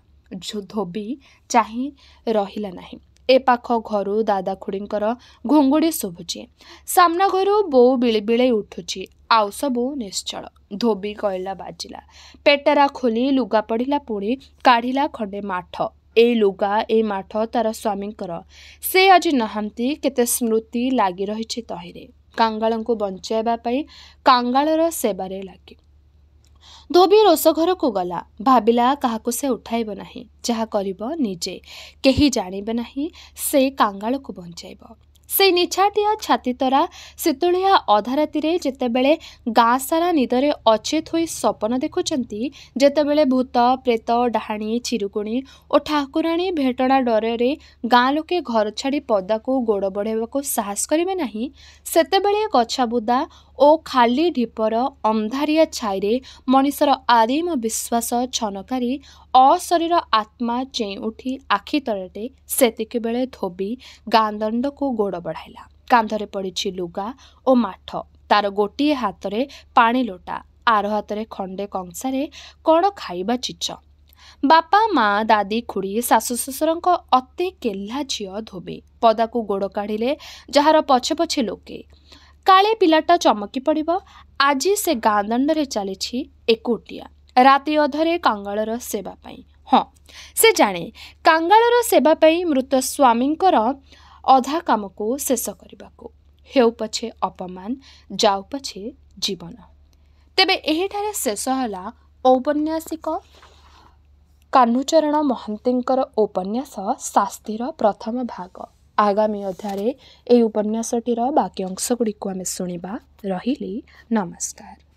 ଧୋବି ଚାହିଁ ରହିଲା ନାହିଁ। ଏ ପାଖ ଘରୁ ଦାଦା ଖୁଡ଼ୀଙ୍କର ଘୁଙ୍ଗୁଡ଼ି ଶୁଭୁଛି। ସାମ୍ନା ଘରୁ ବୋଉ ବିଳିବିଳେଇ ଉଠୁଛି। ଆଉ ସବୁ ନିଶ୍ଚଳ। ଧୋବି କଇଲା ବାଜିଲା। ପେଟେରା ଖୋଲି ଲୁଗା ପଡ଼ିଲା। ପୁଣି କାଢ଼ିଲା ଖଣ୍ଡେ ମାଠ। ଏଇ ଲୁଗା, ଏଇ ମାଠ ତାର ସ୍ୱାମୀଙ୍କର। ସେ ଆଜି ନାହାନ୍ତି। କେତେ ସ୍ମୃତି ଲାଗି ରହିଛି ତହିଁରେ। କାଙ୍ଗାଳଙ୍କୁ ବଞ୍ଚାଇବା ପାଇଁ, କାଙ୍ଗାଳର ସେବାରେ ଲାଗି। ଧୋବି ରୋଷଘରକୁ ଗଲା। ଭାବିଲା, କାହାକୁ ସେ ଉଠାଇବ ନାହିଁ। ଯାହା କରିବ ନିଜେ। କେହି ଜାଣିବେ ନାହିଁ। ସେ କାଙ୍ଗାଳକୁ ବଞ୍ଚାଇବ। ସେଇ ନିଛାଟିଆ ଛାତିତରା ଶୀତୁଳିଆ ଅଧାରାତିରେ ଯେତେବେଳେ ଗାଁ ସାରା ନିଦରେ ଅଚେତ ହୋଇ ସପନ ଦେଖୁଛନ୍ତି, ଯେତେବେଳେ ଭୂତ, ପ୍ରେତ, ଡାହାଣୀ, ଚିରୁକୁଣୀ ଓ ଠାକୁରାଣୀ ଭେଟଣା ଡରରେ ଗାଁ ଲୋକେ ଘର ଛାଡ଼ି ପଦାକୁ ଗୋଡ଼ ବଢ଼ାଇବାକୁ ସାହସ କରିବେ ନାହିଁ, ସେତେବେଳେ ଗଛବୁଦା ଓ ଖାଲି ଢିପର ଅନ୍ଧାରିଆ ଛାଇରେ ମଣିଷର ଆଦିମ ବିଶ୍ୱାସ ଛନକାରୀ ଅଶରୀର ଆତ୍ମା ଚେଇଁ ଉଠି ଆଖି ତଳଟେ, ସେତିକିବେଳେ ଧୋବି ଗାଁ ଦାଣ୍ଡକୁ ଗୋଡ଼ ବଢ଼ାଇଲା। କାନ୍ଧରେ ପଡ଼ିଛି ଲୁଗା ଓ ମାଠ। ତାର ଗୋଟିଏ ହାତରେ ପାଣି ଲୋଟା, ଆର ହାତରେ ଖଣ୍ଡେ କଂସାରେ କ'ଣ ଖାଇବା ଚିଚ। ବାପା ମା ଦାଦି ଖୁଡ଼ି ଶାଶୁ ଶ୍ୱଶୁରଙ୍କ ଅତି କେହ୍ଲା ଝିଅ ଧୋବେ। ପଦାକୁ ଗୋଡ଼ କାଢ଼ିଲେ ଯାହାର ପଛେ ପଛେ ଲୋକେ। କାଳେ ପିଲାଟା ଚମକି ପଡ଼ିବ। ଆଜି ସେ ଗାଁ ଦାଣ୍ଡରେ ଚାଲିଛି ଏକୁଟିଆ, ରାତି ଅଧରେ କାଙ୍ଗାଳର ସେବା ପାଇଁ। ହଁ, ସେ ଜାଣେ କାଙ୍ଗାଳର ସେବା ପାଇଁ ମୃତ ସ୍ୱାମୀଙ୍କର ଅଧା କାମକୁ ଶେଷ କରିବାକୁ। ହେଉ ପଛେ ଅପମାନ, ଯାଉ ପଛେ ଜୀବନ। ତେବେ ଏହିଠାରେ ଶେଷ ହେଲା ଔପନ୍ୟାସିକ କାହ୍ନୁଚରଣ ମହାନ୍ତିଙ୍କର ଉପନ୍ୟାସ ଶାସ୍ତିର ପ୍ରଥମ ଭାଗ। ଆଗାମୀ ଅଧ୍ୟାୟରେ ଏହି ଉପନ୍ୟାସଟିର ବାକି ଅଂଶ ଗୁଡ଼ିକୁ ଆମେ ଶୁଣିବା। ରହିଲି, ନମସ୍କାର।